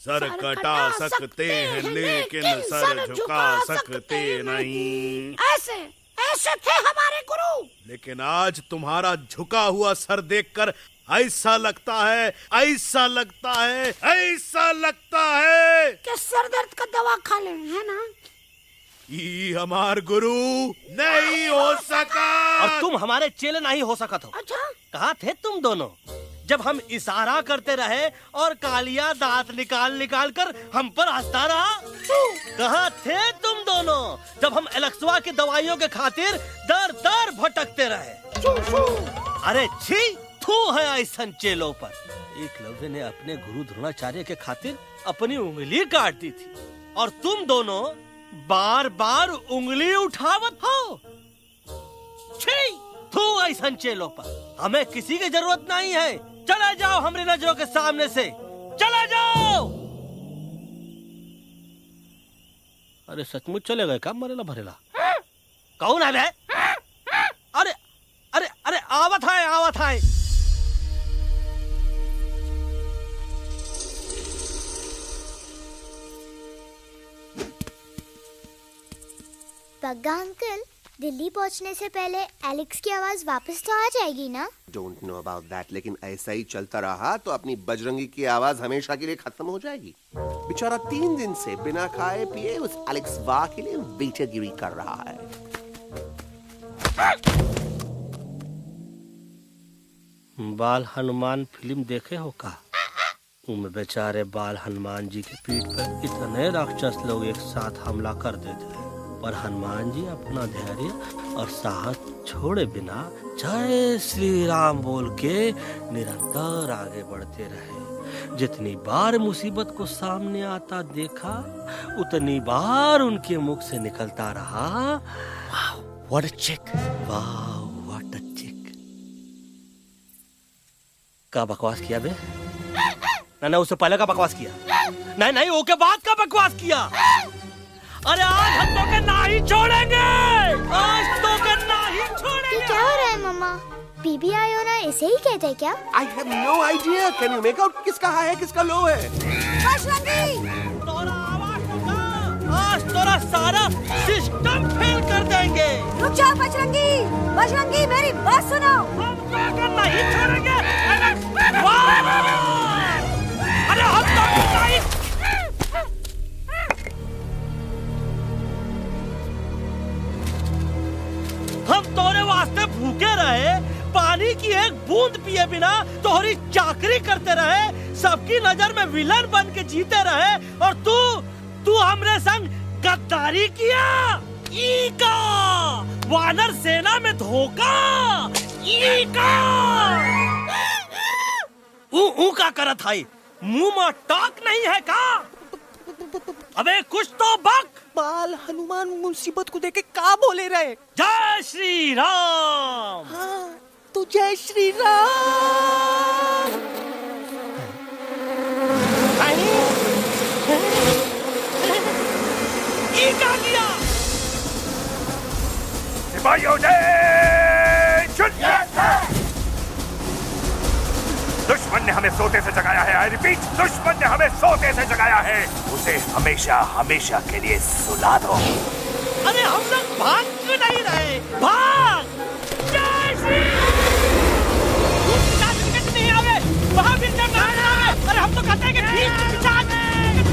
सर कटा सकते हैं लेकिन सर झुका सकते नहीं। ऐसे ऐसे थे हमारे गुरु। लेकिन आज तुम्हारा झुका हुआ सर देखकर ऐसा लगता है कि सर दर्द का दवा खा ले, है ना? ये हमार गुरु नहीं हो सका। और तुम हमारे चेले नहीं हो सका तो। अच्छा? कहाँ थे तुम दोनों जब हम इशारा करते रहे और कालिया दांत निकाल कर हम पर हंसता रहा? कहाँ थे तुम दोनों जब हम एलेक्सवा की दवाइयों के खातिर दर भटकते रहे? अरे छी, थू है ऐसन चेलों पर। एकलव्य ने अपने गुरु द्रोणाचार्य के खातिर अपनी उंगली काट दी थी और तुम दोनों बार बार उंगली उठावत हो। छी, थू ऐसन चेलों पर। हमें किसी की जरूरत नहीं है। चला जाओ हमारी नजरों के सामने से, चला जाओ। अरे सचमुच चले गए क्या? मरेला भरेला कौन है बे? अरे अरे अरे आवत है। पग्गा अंकल, दिल्ली पहुंचने से पहले एलेक्स की आवाज वापस तो आ जाएगी ना? डोंट नो अबाउट दैट, लेकिन ऐसा ही चलता रहा तो अपनी बजरंगी की आवाज हमेशा के लिए खत्म हो जाएगी। बेचारा 3 दिन से बिना खाए पिए उस एलेक्स वाह के लिए बेटेगिरी कर रहा है। बाल हनुमान फिल्म देखे हो का? उनमें बेचारे बाल हनुमान जी की पीठ पर इतने राक्षस लोग एक साथ हमला कर देते हैं, पर हनुमान जी अपना धैर्य और साहस छोड़े बिना जय श्री राम बोल के निरंतर आगे बढ़ते रहे। जितनी बार मुसीबत को सामने आता देखा, उतनी बार उनके मुख से निकलता रहा, वाह व्हाट अ चिक, वाह व्हाट अ चिक। का बकवास किया बे? ना उससे पहले का बकवास किया? नहीं वो के बाद का बकवास किया। अरे आज हम तो के ना ही छोड़ेंगे, आज तो के ना ही छोड़ेंगे। क्या हो रहा है मम्मा? बीबी आई हो ना, ऐसे ही कहते हैं क्या? I have no idea. Can you make out किसका हाई है किसका लो है? आज तोरा सारा सिस्टम फेल कर देंगे। रुक जाओ बजरंगी, बजरंगी मेरी बात सुनो। हम तो नहीं छोड़ेंगे। अरे हम तो नहीं। हम तोरे वास्ते भूखे रहे, पानी की एक बूंद पिए बिना तोहरी चाकरी करते रहे, सबकी नजर में विलन बन के जीते रहे, और तू हमरे संग गद्दारी किया। ईका वानर सेना में धोखा। ईका ऊ का करत है, मुंह में टाक नहीं है का? अबे कुछ तो बक। बाल हनुमान मुसीबत को देखे का बोले रहे? जय श्री राम। हाँ, तो जय श्री राम। ये क्या किया? सिपाहियों ने दुश्मन ने हमें सोते से जगाया है। आई रिपीट, दुश्मन ने हमें सोते से जगाया है। उसे हमेशा हमेशा के लिए सुला दो। अरे हम लोग भाग क्यों नहीं रहे? भाग! जय श्री नहीं आवे, महावीर जब नहीं आवे। अरे हम तो कहते हैं कि ठीक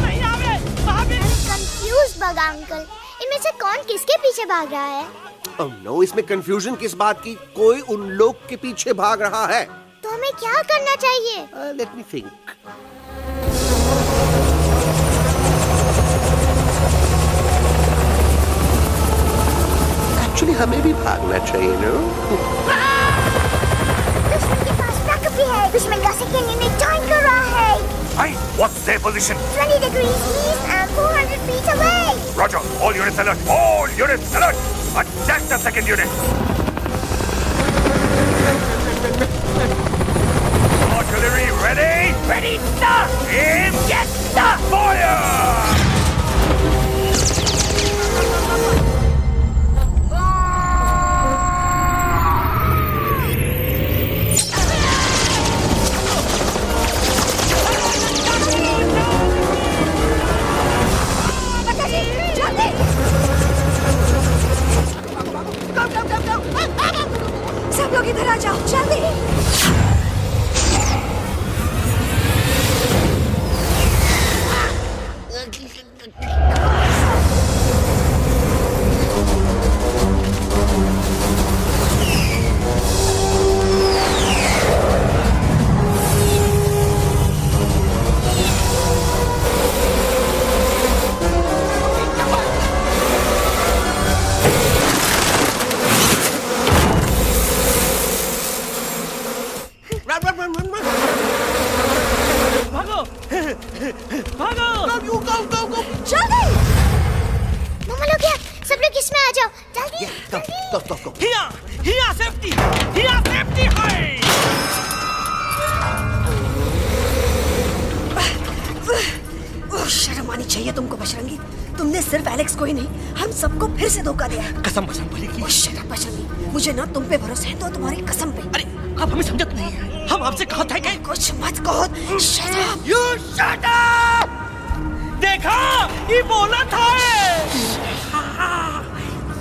नहीं आवे, महावीर। कंफ्यूज बगा अंकल, इनमें से कौन किसके पीछे भाग रहा है? Oh no, इसमें कंफ्यूजन किस बात की? कोई उन लोग के पीछे भाग रहा है। तो हमें क्या करना चाहिए? Let me think. Actually, हमें भी भागना चाहिए, no? दुश्मन के पास बैकअप भी है। दुश्मन का सेकेंड यूनिट जॉइन कर रहा है। Hey, what's their position? 20 degrees east and 400 feet away. Roger, all units alert. All units alert. Attack the second unit. Artillery ready? Ready, sir! Aim! Yes, sir! Fire! सब लोग इधर आ जाओ, जल्दी। शर्म आनी चाहिए तुमको बजरंगी। तुमने सिर्फ एलेक्स को ही नहीं, हम सबको फिर से धोखा दिया है। कसम कसम बोलेगी। शट अप बजरंगी, मुझे ना तुम पे भरोसा है तो तुम्हारी कसम पे। अरे आप हमें समझत नहीं है। हम आपसे कहा था कि कुछ मत कहो। Shut up. You shut up. देखा, ये बोला था।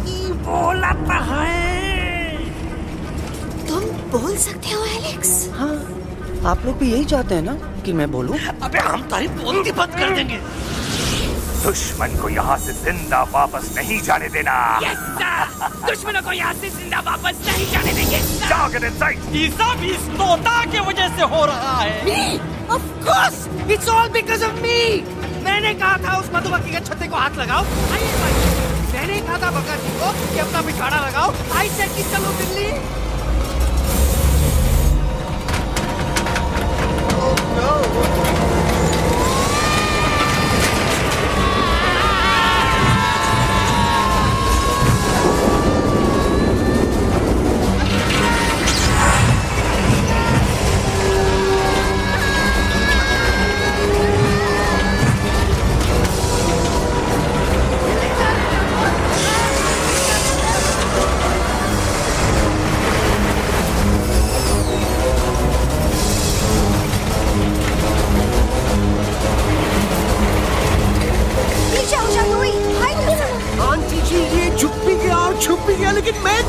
ये बोला था। तुम बोल सकते हो एलेक्स? हाँ, आप लोग भी यही चाहते हैं ना कि मैं बोलूं? अबे हम तारीफ बोलती बंद कर देंगे। दुश्मन को यहाँ से जिंदा वापस नहीं जाने देना। Yes, sir! दुश्मनों को यहाँ से जिंदा वापस नहीं जाने देंगे। Target in sight! ये सब इस तोता की वजह से हो रहा है। Me? Of course! It's all because of me! मैंने कहा था उस मधुमक्खी के छत्ते को हाथ लगाओ। मैंने कहा था बका जी को कि अपना पिछाड़ा लगाओ। आई सेड कि चलो बिल्ली।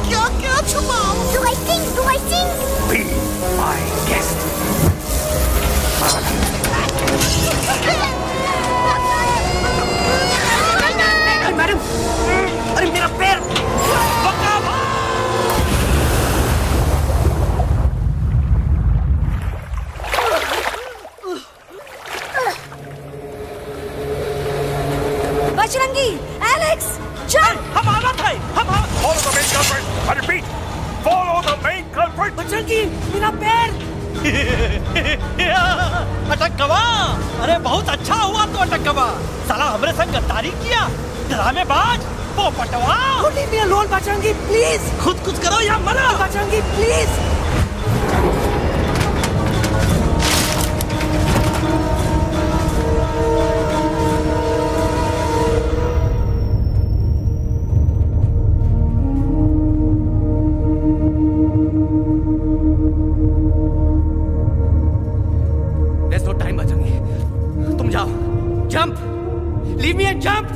क्या क्या छुपाऊं? Do I sing? Do I sing? Be my guest. Madam, अरे मेरा पैर! बजरंगी, एलेक्स, चल! हम आना था, Follow the main culprit. I repeat, follow the main culprit. Bajrangi, मेरा पैर! अटक गवा! अरे बहुत अच्छा हुआ तो अटक गवा। साला हमरे संग गद्दारी किया, ड्रामेबाज, पोपटवा। Leave me alone, Bajrangi, please. खुद कुछ करो या मरो। Bajrangi, please. There's no time, Bajrangi. तुम जाओ, jump, leave me and jump।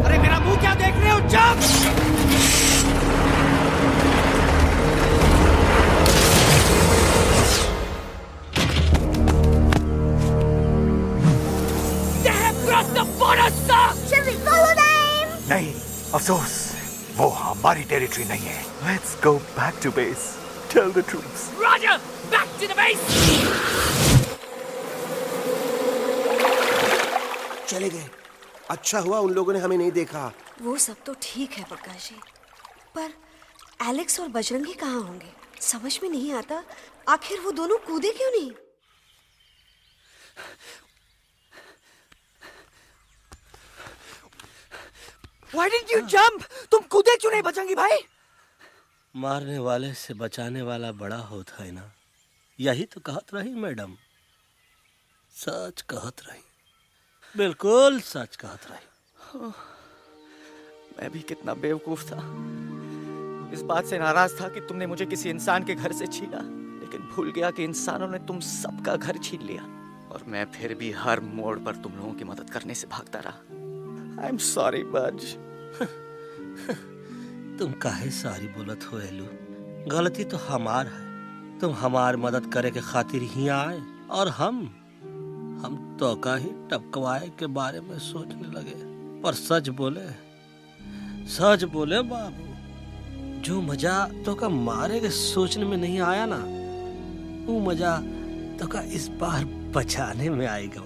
अरे मेरा मुंह क्या देख रहे हो? Jump! They have crossed the border, sir! Shall we follow them? नहीं, अफसोस, वो हमारी टेरिटरी नहीं है। Let's go back to base. Tell the troops. Roger, back to the base. चले गए। अच्छा हुआ उन लोगों ने हमें नहीं देखा। वो सब तो ठीक है प्रकाश जी, पर एलेक्स और बजरंगी कहाँ होंगे? समझ में नहीं आता, आखिर वो दोनों कूदे क्यों नहीं? Why didn't you jump? तुम कूदे क्यों नहीं बजरंगी भाई? मारने वाले से बचाने वाला बड़ा होता है ना। यही तो कहत रही मैडम, सच कहत रही, बिल्कुल सच कहत रही। मैं भी कितना बेवकूफ था। इस बात से नाराज था कि तुमने मुझे किसी इंसान के घर से छीना, लेकिन भूल गया कि इंसानों ने तुम सबका घर छीन लिया और मैं फिर भी हर मोड़ पर तुम लोगों की मदद करने से भागता रहा। I'm sorry, बज। तुम काहे सारी बोलत हो एलू? गलती तो हमार है। तुम हमार मदद करे के खातिर ही आए और हम तो का ही टपकवाए के बारे में सोचने लगे। पर सच बोले बाबू, जो मजा तो का मारे के सोचने में नहीं आया ना, वो मजा तो का इस बार बचाने में आएगा।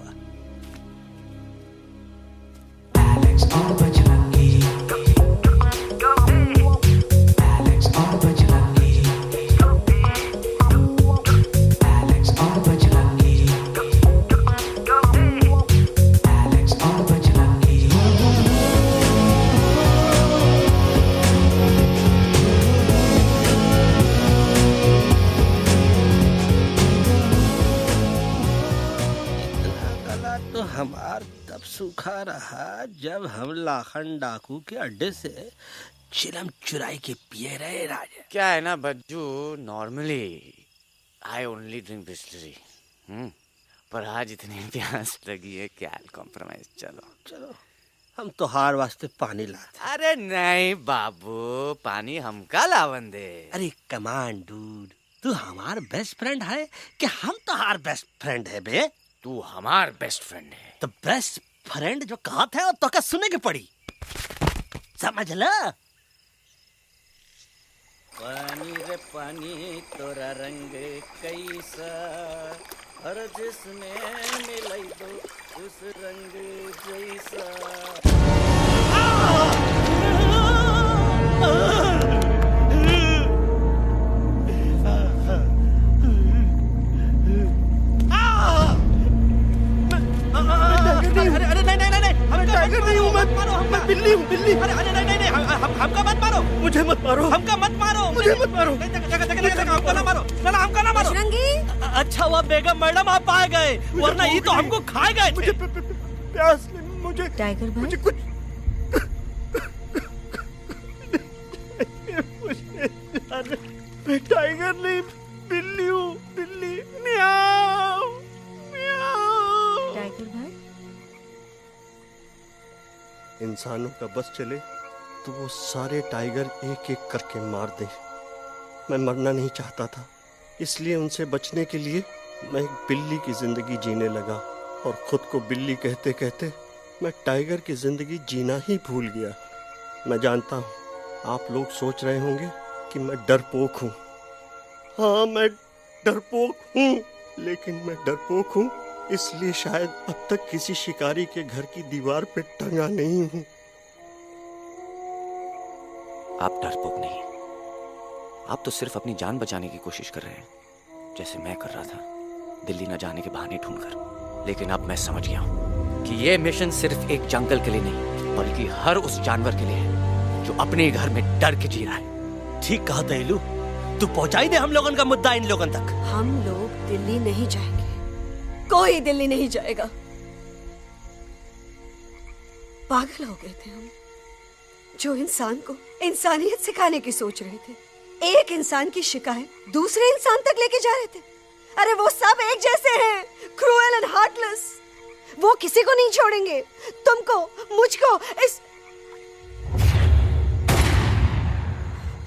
हमार तब सूखा रहा जब हम लाखन डाकू के अड्डे से चिलम चुराई के पिए रहे राजा। क्या है ना Bajju, normally I only drink Bisleri, पर आज इतनी प्यास लगी है क्या कॉम्प्रोमाइज। चलो हम तो हार वास्ते पानी लाते। अरे नहीं बाबू, पानी हमका लावन दे। अरे कमान डूड, तू हमार बेस्ट फ्रेंड है कि हम तो हार बेस्ट फ्रेंड है बे? तू हमार बेस्ट फ्रेंड है। तो बेस्ट फ्रेंड जो कहत है तो का सुने के पड़ी, समझ ला। पानी रे पानी तोरा रंग कैसा, हर जिसने मिलाई दो उस रंग जैसा। अरे नहीं, टाइगर नहीं हूँ मैं बिल्ली हूँ, बिल्ली। अरे नहीं, हमका मत मारो, मुझे मत मारो, हमका मत मारो, मुझे मत मारो, हमका ना मारो, हमका ना मारो। अच्छा हुआ बेगम मैडम आप आ गए, वरना ये तो हमको खा गए। मुझे प्यास, मुझे टाइगर भाई, मुझे कुछ मैं टाइगर नहीं, बिल्ली हूँ, बिल्ली। म्याऊ म्याऊ। टाइगर भाई, इंसानों का बस चले तो वो सारे टाइगर एक एक करके मार दें। मैं मरना नहीं चाहता था, इसलिए उनसे बचने के लिए मैं एक बिल्ली की जिंदगी जीने लगा और खुद को बिल्ली कहते कहते मैं टाइगर की जिंदगी जीना ही भूल गया। मैं जानता हूँ आप लोग सोच रहे होंगे कि मैं डरपोक हूँ। हाँ, मैं डरपोक हूँ, लेकिन मैं डरपोक हूँ इसलिए शायद अब तक किसी शिकारी के घर की दीवार पे टंगा नहीं हूँ। आप डरपोक नहीं, आप तो सिर्फ अपनी जान बचाने की कोशिश कर रहे हैं, जैसे मैं कर रहा था दिल्ली न जाने के बहाने ढूंढकर। लेकिन अब मैं समझ गया हूं कि यह मिशन सिर्फ एक जंगल के लिए नहीं, बल्कि हर उस जानवर के लिए है जो अपने घर में डर के जी रहा है। ठीक कहा दयालु, तू पहुंचाई दे हम लोगों का मुद्दा इन लोगों तक। हम लोग दिल्ली नहीं जाएंगे, कोई दिल्ली नहीं जाएगा। पागल हो गए थे हम, जो इंसान को इंसानियत सिखाने की सोच रहे थे, एक इंसान की शिकायत दूसरे इंसान तक लेके जा रहे थे। अरे वो सब एक जैसे हैं, क्रूएल एंड हार्टलेस। वो किसी को नहीं छोड़ेंगे, तुमको, मुझको, इस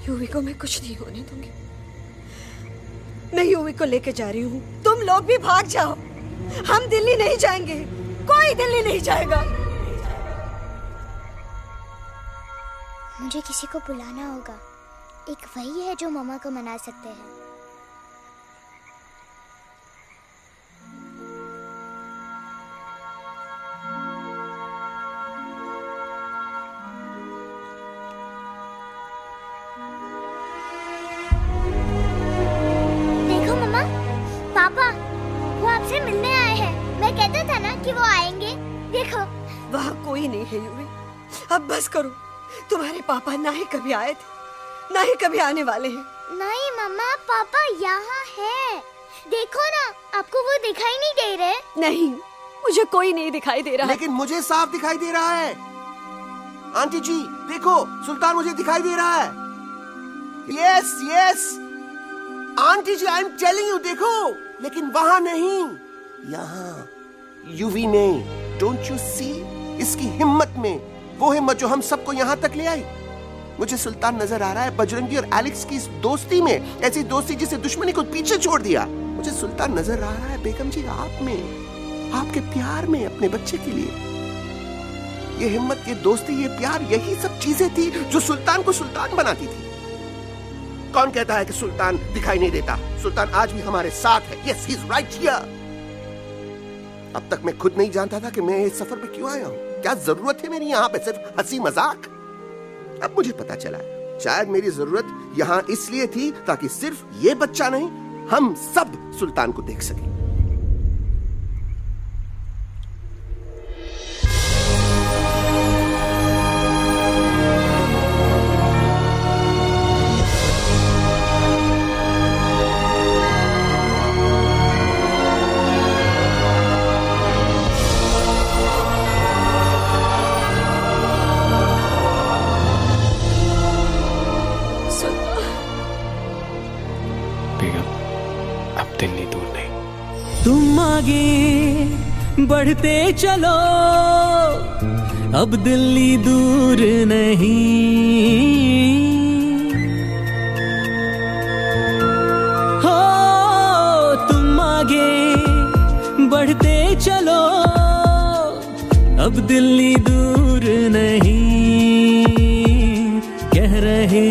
यूवी को मैं कुछ नहीं होने दूंगी। मैं यूवी को लेके जा रही हूँ, तुम लोग भी भाग जाओ। हम दिल्ली नहीं जाएंगे, कोई दिल्ली नहीं जाएगा। मुझे किसी को बुलाना होगा, एक वही है जो मम्मा को मना सकते हैं। देखो मम्मा, पापा वो आपसे मिलने आए हैं। मैं कहता था ना कि वो आएंगे। देखो वहाँ कोई नहीं है यूवी, अब बस करो। तुम्हारे पापा ना ही कभी आए थे, ना ही कभी आने वाले हैं। नहीं मम्मा, पापा यहाँ है। देखो ना, आपको वो दिखाई नहीं दे रहे? नहीं, मुझे कोई नहीं दिखाई दे रहा। लेकिन मुझे साफ दिखाई दे रहा है। आंटी जी देखो, सुल्तान मुझे दिखाई दे रहा है। Yes yes aunty ji, I am telling you, देखो। लेकिन वहां नहीं, यहाँ यूवी में। डोंट यू सी इसकी हिम्मत में, वो हिम्मत जो हम सबको यहाँ तक ले आई। मुझे सुल्तान नजर आ रहा है बजरंगी और एलेक्स की इस दोस्ती में, ऐसी दोस्ती जिसे दुश्मनी को पीछे छोड़ दिया। मुझे सुल्तान नजर आ रहा है बेगम जी आप में, आपके प्यार में अपने बच्चे के लिए। ये हिम्मत, ये दोस्ती, ये प्यार, यही सब चीजें थी जो सुल्तान को सुल्तान बनाती थी। कौन कहता है कि सुल्तान दिखाई नहीं देता? सुल्तान आज भी हमारे साथ है। Yes, he is right here. अब तक मैं खुद नहीं जानता था कि मैं इस सफर पे क्यों आया हूँ। क्या जरूरत है मेरी यहाँ पे सिर्फ हंसी मजाक? अब मुझे पता चला है, शायद मेरी जरूरत यहाँ इसलिए थी ताकि सिर्फ ये बच्चा नहीं, हम सब सुल्तान को देख सकें। तुम आगे बढ़ते चलो, अब दिल्ली दूर नहीं। हो तुम आगे बढ़ते चलो, अब दिल्ली दूर नहीं। कह रहे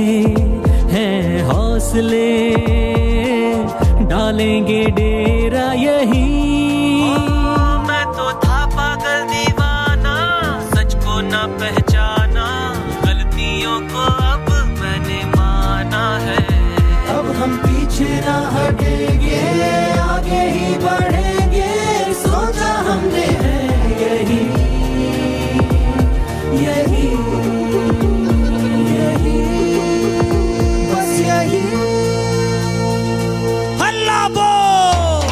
हैं हौसले, डालेंगे डेरा यही। मैं तो था पागल दीवाना, सच को न पहचाना, गलतियों को अब मैंने माना है। अब हम पीछे ना हटेंगे, आगे ही बढ़ेंगे, सोचा हमने है यही यही यही, बस यही। हल्ला बोल,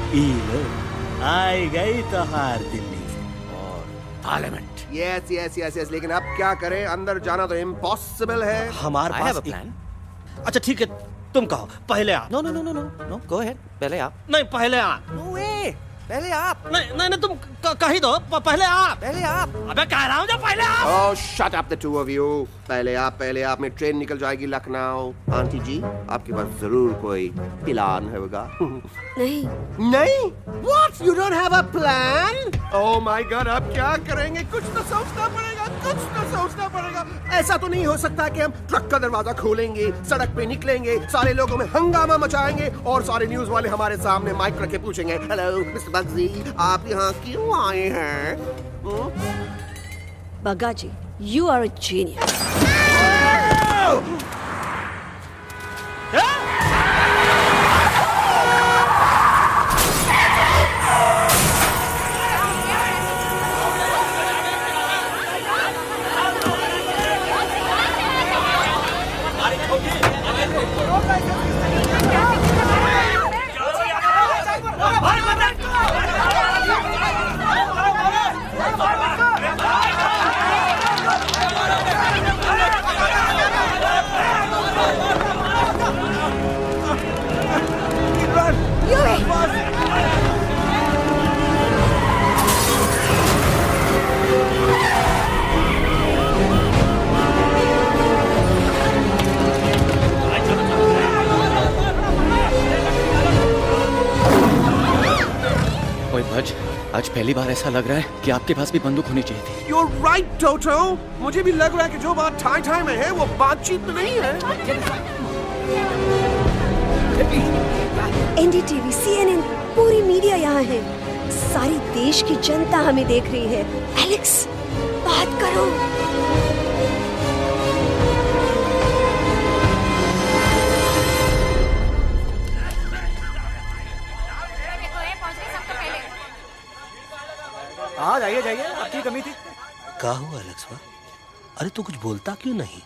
आई गई तो हार दिल्ली और parliament. Yes yes yes yes, लेकिन अब क्या करें, अंदर जाना तो इम्पॉसिबल है। हमारे पास प्लान। अच्छा ठीक है, तुम कहो पहले आप। No no no no no no, go ahead, पहले आप। नहीं पहले आप। नो वे, पहले आप। नहीं नहीं नहीं, तुम कही दो, पहले आप। पहले आप। अबे कह रहा हूँ जो पहले आप। Oh, shut up the two of you. पहले आप में ट्रेन निकल जाएगी लखनऊ। आंटी जी, आपके पास जरूर कोई प्लान होगा। नहीं। नहीं? What? You don't have a plan? Oh my God, अब क्या करेंगे? कुछ तो सोचना पड़ेगा, कुछ तो सोचना पड़ेगा। ऐसा तो नहीं हो सकता कि हम ट्रक का दरवाजा खोलेंगे, सड़क पे निकलेंगे, सारे लोगों में हंगामा मचाएंगे और सारे न्यूज वाले हमारे सामने माइक रख के पूछेंगे, हेलो मिस्टर बग्जी, आप यहाँ क्यों आए हैं? बग्गा जी, you are a genius. आज पहली बार ऐसा लग रहा है कि आपके पास भी बंदूक होनी चाहिए थी। You're right, Toto. मुझे भी लग रहा है कि जो बात ठाई ठाई में है वो बातचीत में नहीं है। NDTV, CNN, पूरी मीडिया यहाँ है। सारी देश की जनता हमें देख रही है। एलेक्स, बात करो। हाँ जाइए जाइए, आपकी कमी थी। क्या हुआ एलेक्स? अरे तू कुछ बोलता क्यों नहीं?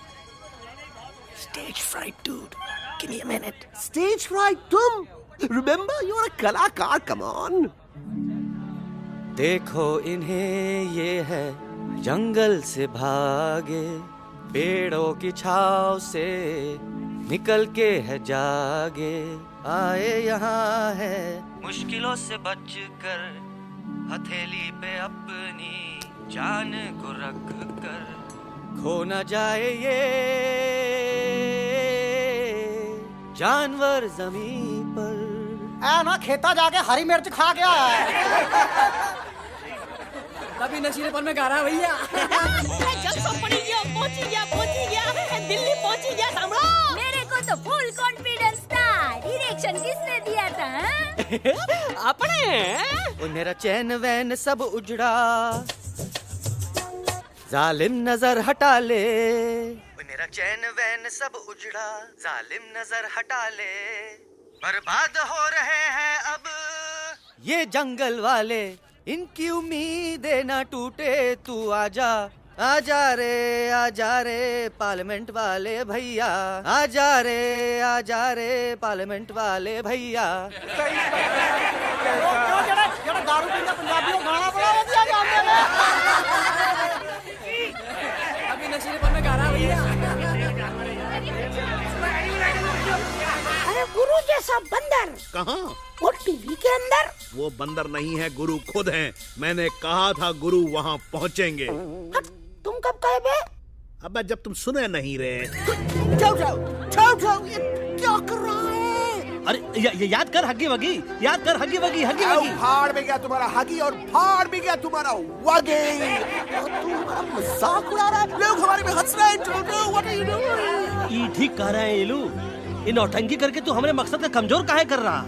Stage fright, dude. Give me a minute. Stage fright, तुम? Remember, you're a कलाकार. Come on. देखो इन्हें, ये है जंगल से भागे, पेड़ों की छाव से निकल के है जागे, आए यहाँ है मुश्किलों से बचकर, हथेली पे अपनी जान को रख कर, खो न जाए ये जानवर जमीन पर। ना खेता जाके हरी मिर्च खा गया है। कभी नशीलेपन में गा रहा है भैया। पहुंची गया, दिल्ली पहुंची गया सामने। मेरे को तो फुल कॉन्फिडेंस था। डायरेक्शन किसने दिया था? अपने। मेरा चैन वैन सब उजड़ा, जालिम नजर हटा ले। मेरा चैन वैन सब उजड़ा, जालिम नजर हटा ले, बर्बाद हो रहे हैं अब ये जंगल वाले, इनकी उम्मीदें ना टूटे, तू आजा आजा रे पार्लियामेंट वाले भैया, आजा रे पार्लियामेंट वाले भैया। दारू पीना पंजाबियों गाना बड़ा दिया जानते हैं। अभी नशीलेपन में गा रहा है भैया। अरे गुरु जैसा बंदर कहाँ? वो टीवी के अंदर। वो बंदर नहीं है, गुरु खुद हैं। मैंने कहा था गुरु वहाँ पहुँचेंगे। तुम कब कहे बे? अब जब तुम सुने नहीं रहे। जाओ, ये क्या कर रहा है? अरे याद कर हगी वगी, फाड़ भी गया तुम्हारा हगी और फाड़ भी गया तुम्हारा वगी। तू हमारा मजाक उड़ा रहा है, लोग हमारे में हंस रहे हैं। What are you doing? ये ठीक कह रहे हैं इलू, इन नौटंकी करके तू हमारे मकसद का कमजोर काहे कर रहा?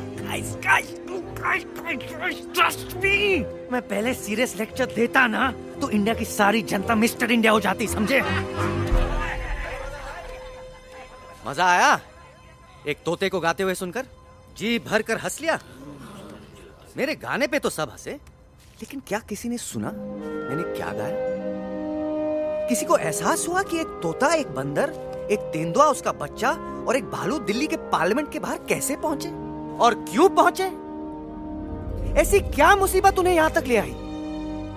ट्रस्ट मी, मैं पहले सीरियस लेक्चर देता ना तो इंडिया की सारी जनता मिस्टर इंडिया हो जाती, समझे? मजा आया एक तोते को गाते हुए सुनकर? जी भर कर हंस लिया। मेरे गाने पे तो सब हंसे, लेकिन क्या किसी ने सुना मैंने क्या गाया? किसी को एहसास हुआ कि एक तोता, एक बंदर, एक तेंदुआ, उसका बच्चा और एक भालू दिल्ली के पार्लियामेंट के बाहर कैसे पहुंचे और क्यों पहुंचे? ऐसी क्या मुसीबत उन्हें यहाँ तक ले आई?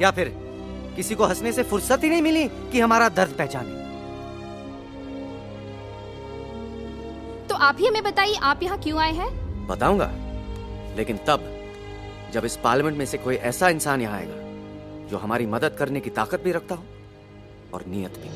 या फिर किसी को हंसने से फुर्सत ही नहीं मिली कि हमारा दर्द पहचाने? तो आप ही हमें बताइए, आप यहाँ क्यों आए हैं? बताऊंगा, लेकिन तब जब इस पार्लियामेंट में से कोई ऐसा इंसान यहाँ आएगा जो हमारी मदद करने की ताकत भी रखता हो और नीयत भी।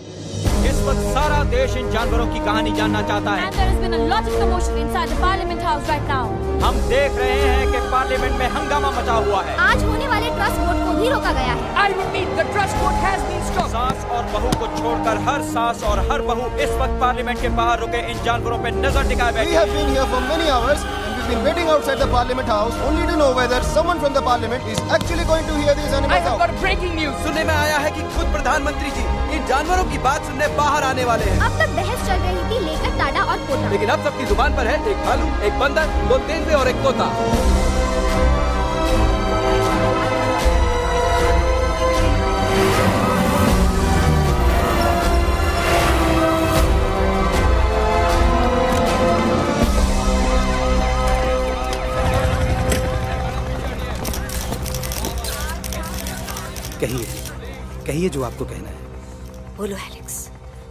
इस वक्त सारा देश इन जानवरों की कहानी जानना चाहता है। And there has been a lot of commotion inside the Parliament House right now. हम देख रहे हैं कि पार्लियामेंट में हंगामा मचा हुआ है। आज होने वाले ट्रस्ट वोट को भी रोका गया है। I repeat, the trust vote has been stopped. सास और बहू को छोड़कर हर सास और हर बहू इस वक्त पार्लियामेंट के बाहर रुके इन जानवरों पे नजर टिकाए बैठे। We have been here for many hours and we've been waiting outside the Parliament House only to know whether someone from the Parliament is actually going to hear these animals out. I have got breaking news. सुनने में आया है कि खुद प्रधानमंत्री जी इन जानवरों की बात सुनने बाहर आने वाले हैं। अब तक बहस चल रही थी लेकर टाडा और पोटा, लेकिन अब सबकी जुबान पर है एक भालू, एक बंदर, 2 तेंदुए और एक तोता। कहिए जो आपको कहना है। बोलो एलेक्स,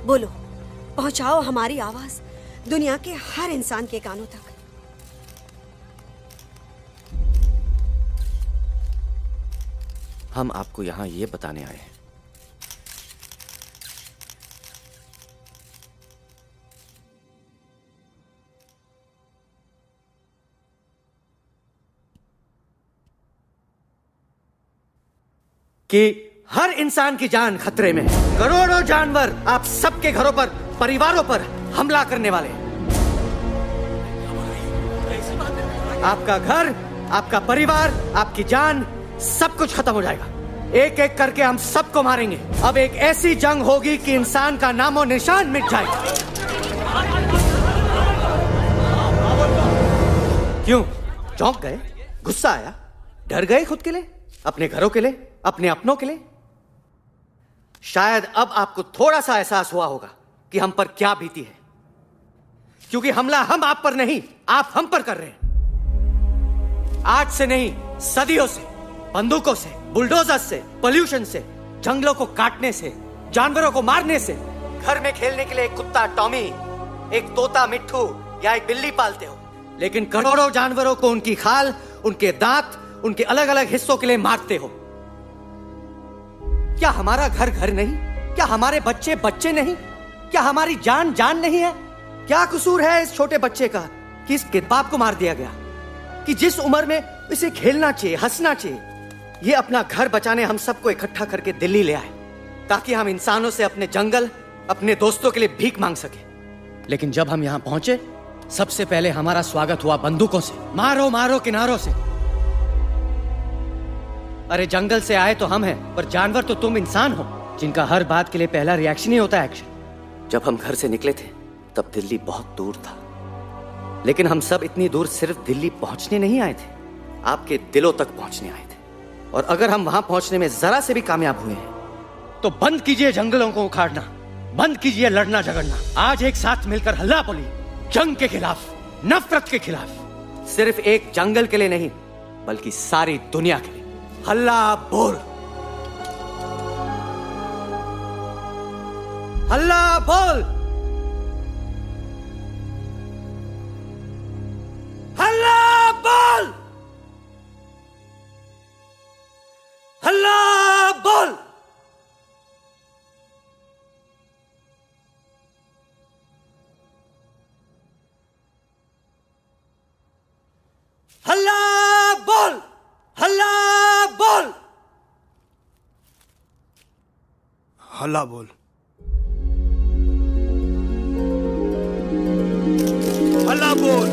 बोलो, पहुंचाओ हमारी आवाज दुनिया के हर इंसान के कानों तक। हम आपको यहां ये बताने आए हैं कि हर इंसान की जान खतरे में है। करोड़ों जानवर आप सबके घरों पर, परिवारों पर हमला करने वाले हैं। आपका घर, आपका परिवार, आपकी जान, सब कुछ खत्म हो जाएगा। एक एक करके हम सबको मारेंगे। अब एक ऐसी जंग होगी कि इंसान का नामो निशान मिट जाएगा। क्यों चौंक गए? गुस्सा आया? डर गए खुद के लिए, अपने घरों के लिए, अपने अपनों के लिए? शायद अब आपको थोड़ा सा एहसास हुआ होगा कि हम पर क्या बीती है, क्योंकि हमला हम आप पर नहीं, आप हम पर कर रहे हैं। आज से नहीं, सदियों से, बंदूकों से, बुलडोजर से, पोल्यूशन से, जंगलों को काटने से, जानवरों को मारने से। घर में खेलने के लिए एक कुत्ता टॉमी, एक तोता मिट्ठू या एक बिल्ली पालते हो, लेकिन करोड़ों जानवरों को उनकी खाल, उनके दांत, उनके अलग अलग हिस्सों के लिए मारते हो। क्या हमारा घर घर नहीं? क्या हमारे बच्चे बच्चे नहीं? क्या हमारी जान जान नहीं है? क्या कसूर है इस छोटे बच्चे का कि इसके बाप को मार दिया गया, कि जिस उम्र में इसे खेलना चाहिए, हंसना चाहिए। ये अपना घर बचाने हम सबको इकट्ठा करके दिल्ली ले आए ताकि हम इंसानों से अपने जंगल, अपने दोस्तों के लिए भीख मांग सके। लेकिन जब हम यहां पहुंचे, सबसे पहले हमारा स्वागत हुआ बंदूकों से। मारो मारो किनारों से। अरे जंगल से आए तो हम हैं, पर जानवर तो तुम इंसान हो, जिनका हर बात के लिए पहला रिएक्शन ही होता है एक्शन। जब हम घर से निकले थे तब दिल्ली बहुत दूर था, लेकिन हम सब इतनी दूर सिर्फ दिल्ली पहुंचने नहीं आए थे, आपके दिलों तक पहुंचने आए थे। और अगर हम वहां पहुंचने में जरा से भी कामयाब हुए हैं तो बंद कीजिए जंगलों को उखाड़ना, बंद कीजिए लड़ना झगड़ना। आज एक साथ मिलकर हल्ला बोलिए, जंग के खिलाफ, नफरत के खिलाफ। सिर्फ एक जंगल के लिए नहीं, बल्कि सारी दुनिया के लिए। हल्ला बोल, हल्ला बोल, हल्ला बोल, हल्ला बोल। हल्ला बोल, हल्ला बोल, हल्ला बोल, हल्ला बोल।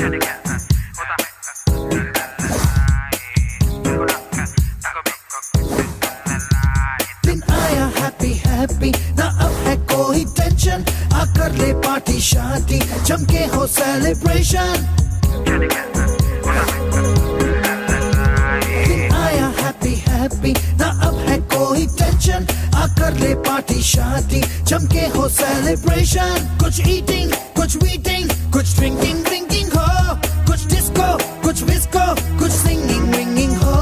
दिन आया हैप्पी हैप्पी, ना अब है कोई टेंशन, आकर ले पार्टी शादी, जमके हो सेलिब्रेशन। दिन आया हैप्पी हैप्पी, ना अब है कोई टेंशन, आकर ले पार्टी शादी, जमके हो सेलिब्रेशन। कुछ ईटिंग, कुछ वीटिंग, कुछ ड्रिंकिंग ड्रिंकिंग हो, कुछ डिस्को, कुछ विस्को, कुछ सिंगिंग विंगिंग हो।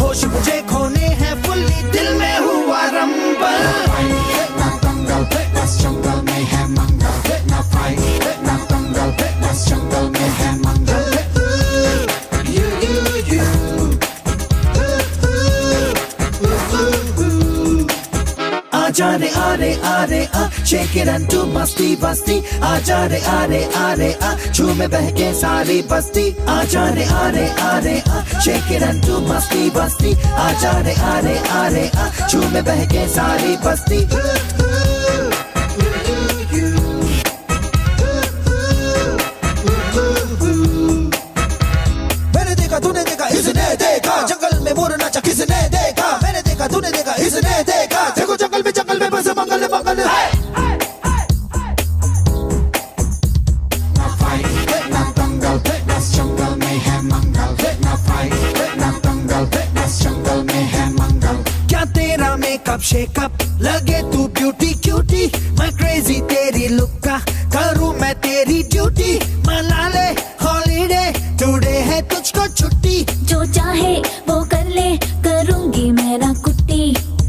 होश मुझे खोने हैं फुल्ली, दिल में हुआ रंबल। जंगल में है मंगल, ना फाइट ना दंगल, बस जंगल में है मंगल। आजा रे आरे आरे आ, शेक इट एंड डू मस्ती बस्ती। आजा रे आरे आरे आ, झूमे बहके सारी बस्ती। आजा रे आरे आरे आ, शेक इट एंड डू मस्ती बस्ती। आजा रे आरे आरे आ, झूमे बहके सारी बस्ती। मैंने देखा तूने देखा इसने देखा, जंगल में मोर नाचा किसने देखा। मैंने देखा तूने देखा इसने देखा, देखो जंगल में बस मंगल मंगल। ना फाइट ना दंगल, बस जंगल में है मंगल। ना फाइट ना दंगल, बस जंगल में है मंगल। क्या तेरा मेकअप शेकअप, लगे तू ब्यूटी क्यूटी। मैं क्रेजी तेरी लुक का, करूँ मैं तेरी ड्यूटी। मना ले हॉलीडे, टुडे है तुझको छुट्टी। जो चाहे वो कर ले, करूंगी मैं ना कुट्टी।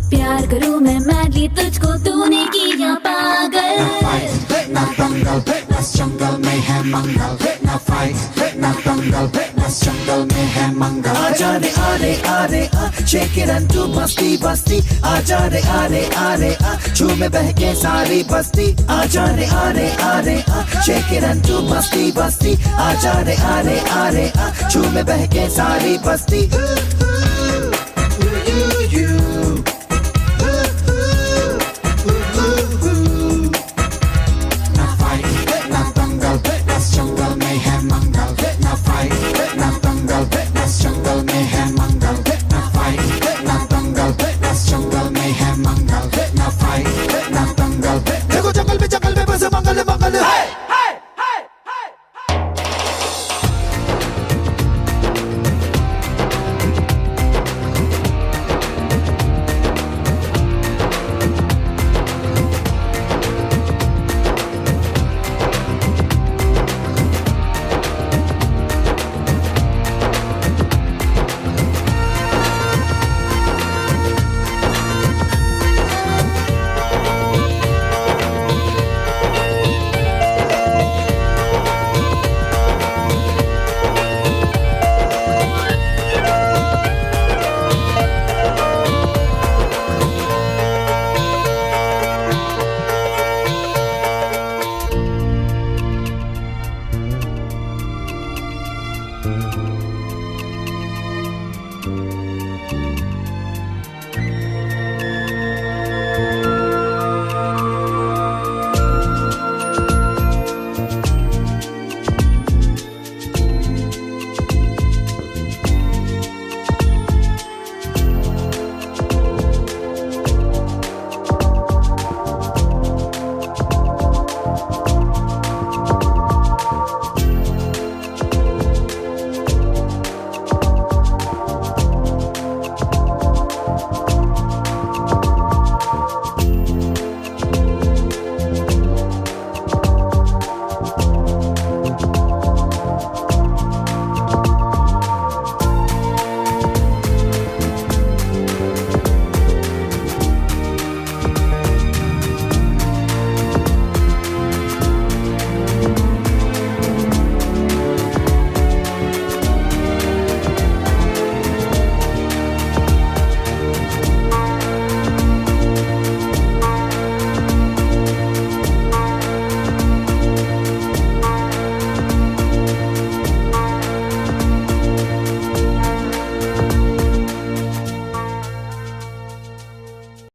प्यार करूं मैं मैडली तुझको, तूने किया पागल। ना फाइट ना दंगल, बस जंगल में है मंगल। ना फाइट ना दंगल, बस जंगल में है मंगल। आजा रे आरे आरे आ, शेक इट एंड डू मस्ती बस्ती। आजा रे आरे आरे आ, झूमे बहके सारी बस्ती। आजा रे आरे आरे आ, शेक इट एंड डू मस्ती बस्ती। आजा रे आरे आरे आ, झूमे बहके सारी बस्ती। ना फाइट ना दंगल, बस जंगल में है मंगल। ना फाइट ना दंगल, बस जंगल में है मंगल। ना फाइट ना दंगल, बस जंगल में है मंगल। ना फाइट ना दंगल, देखो जंगल में बस मंगल मंगल।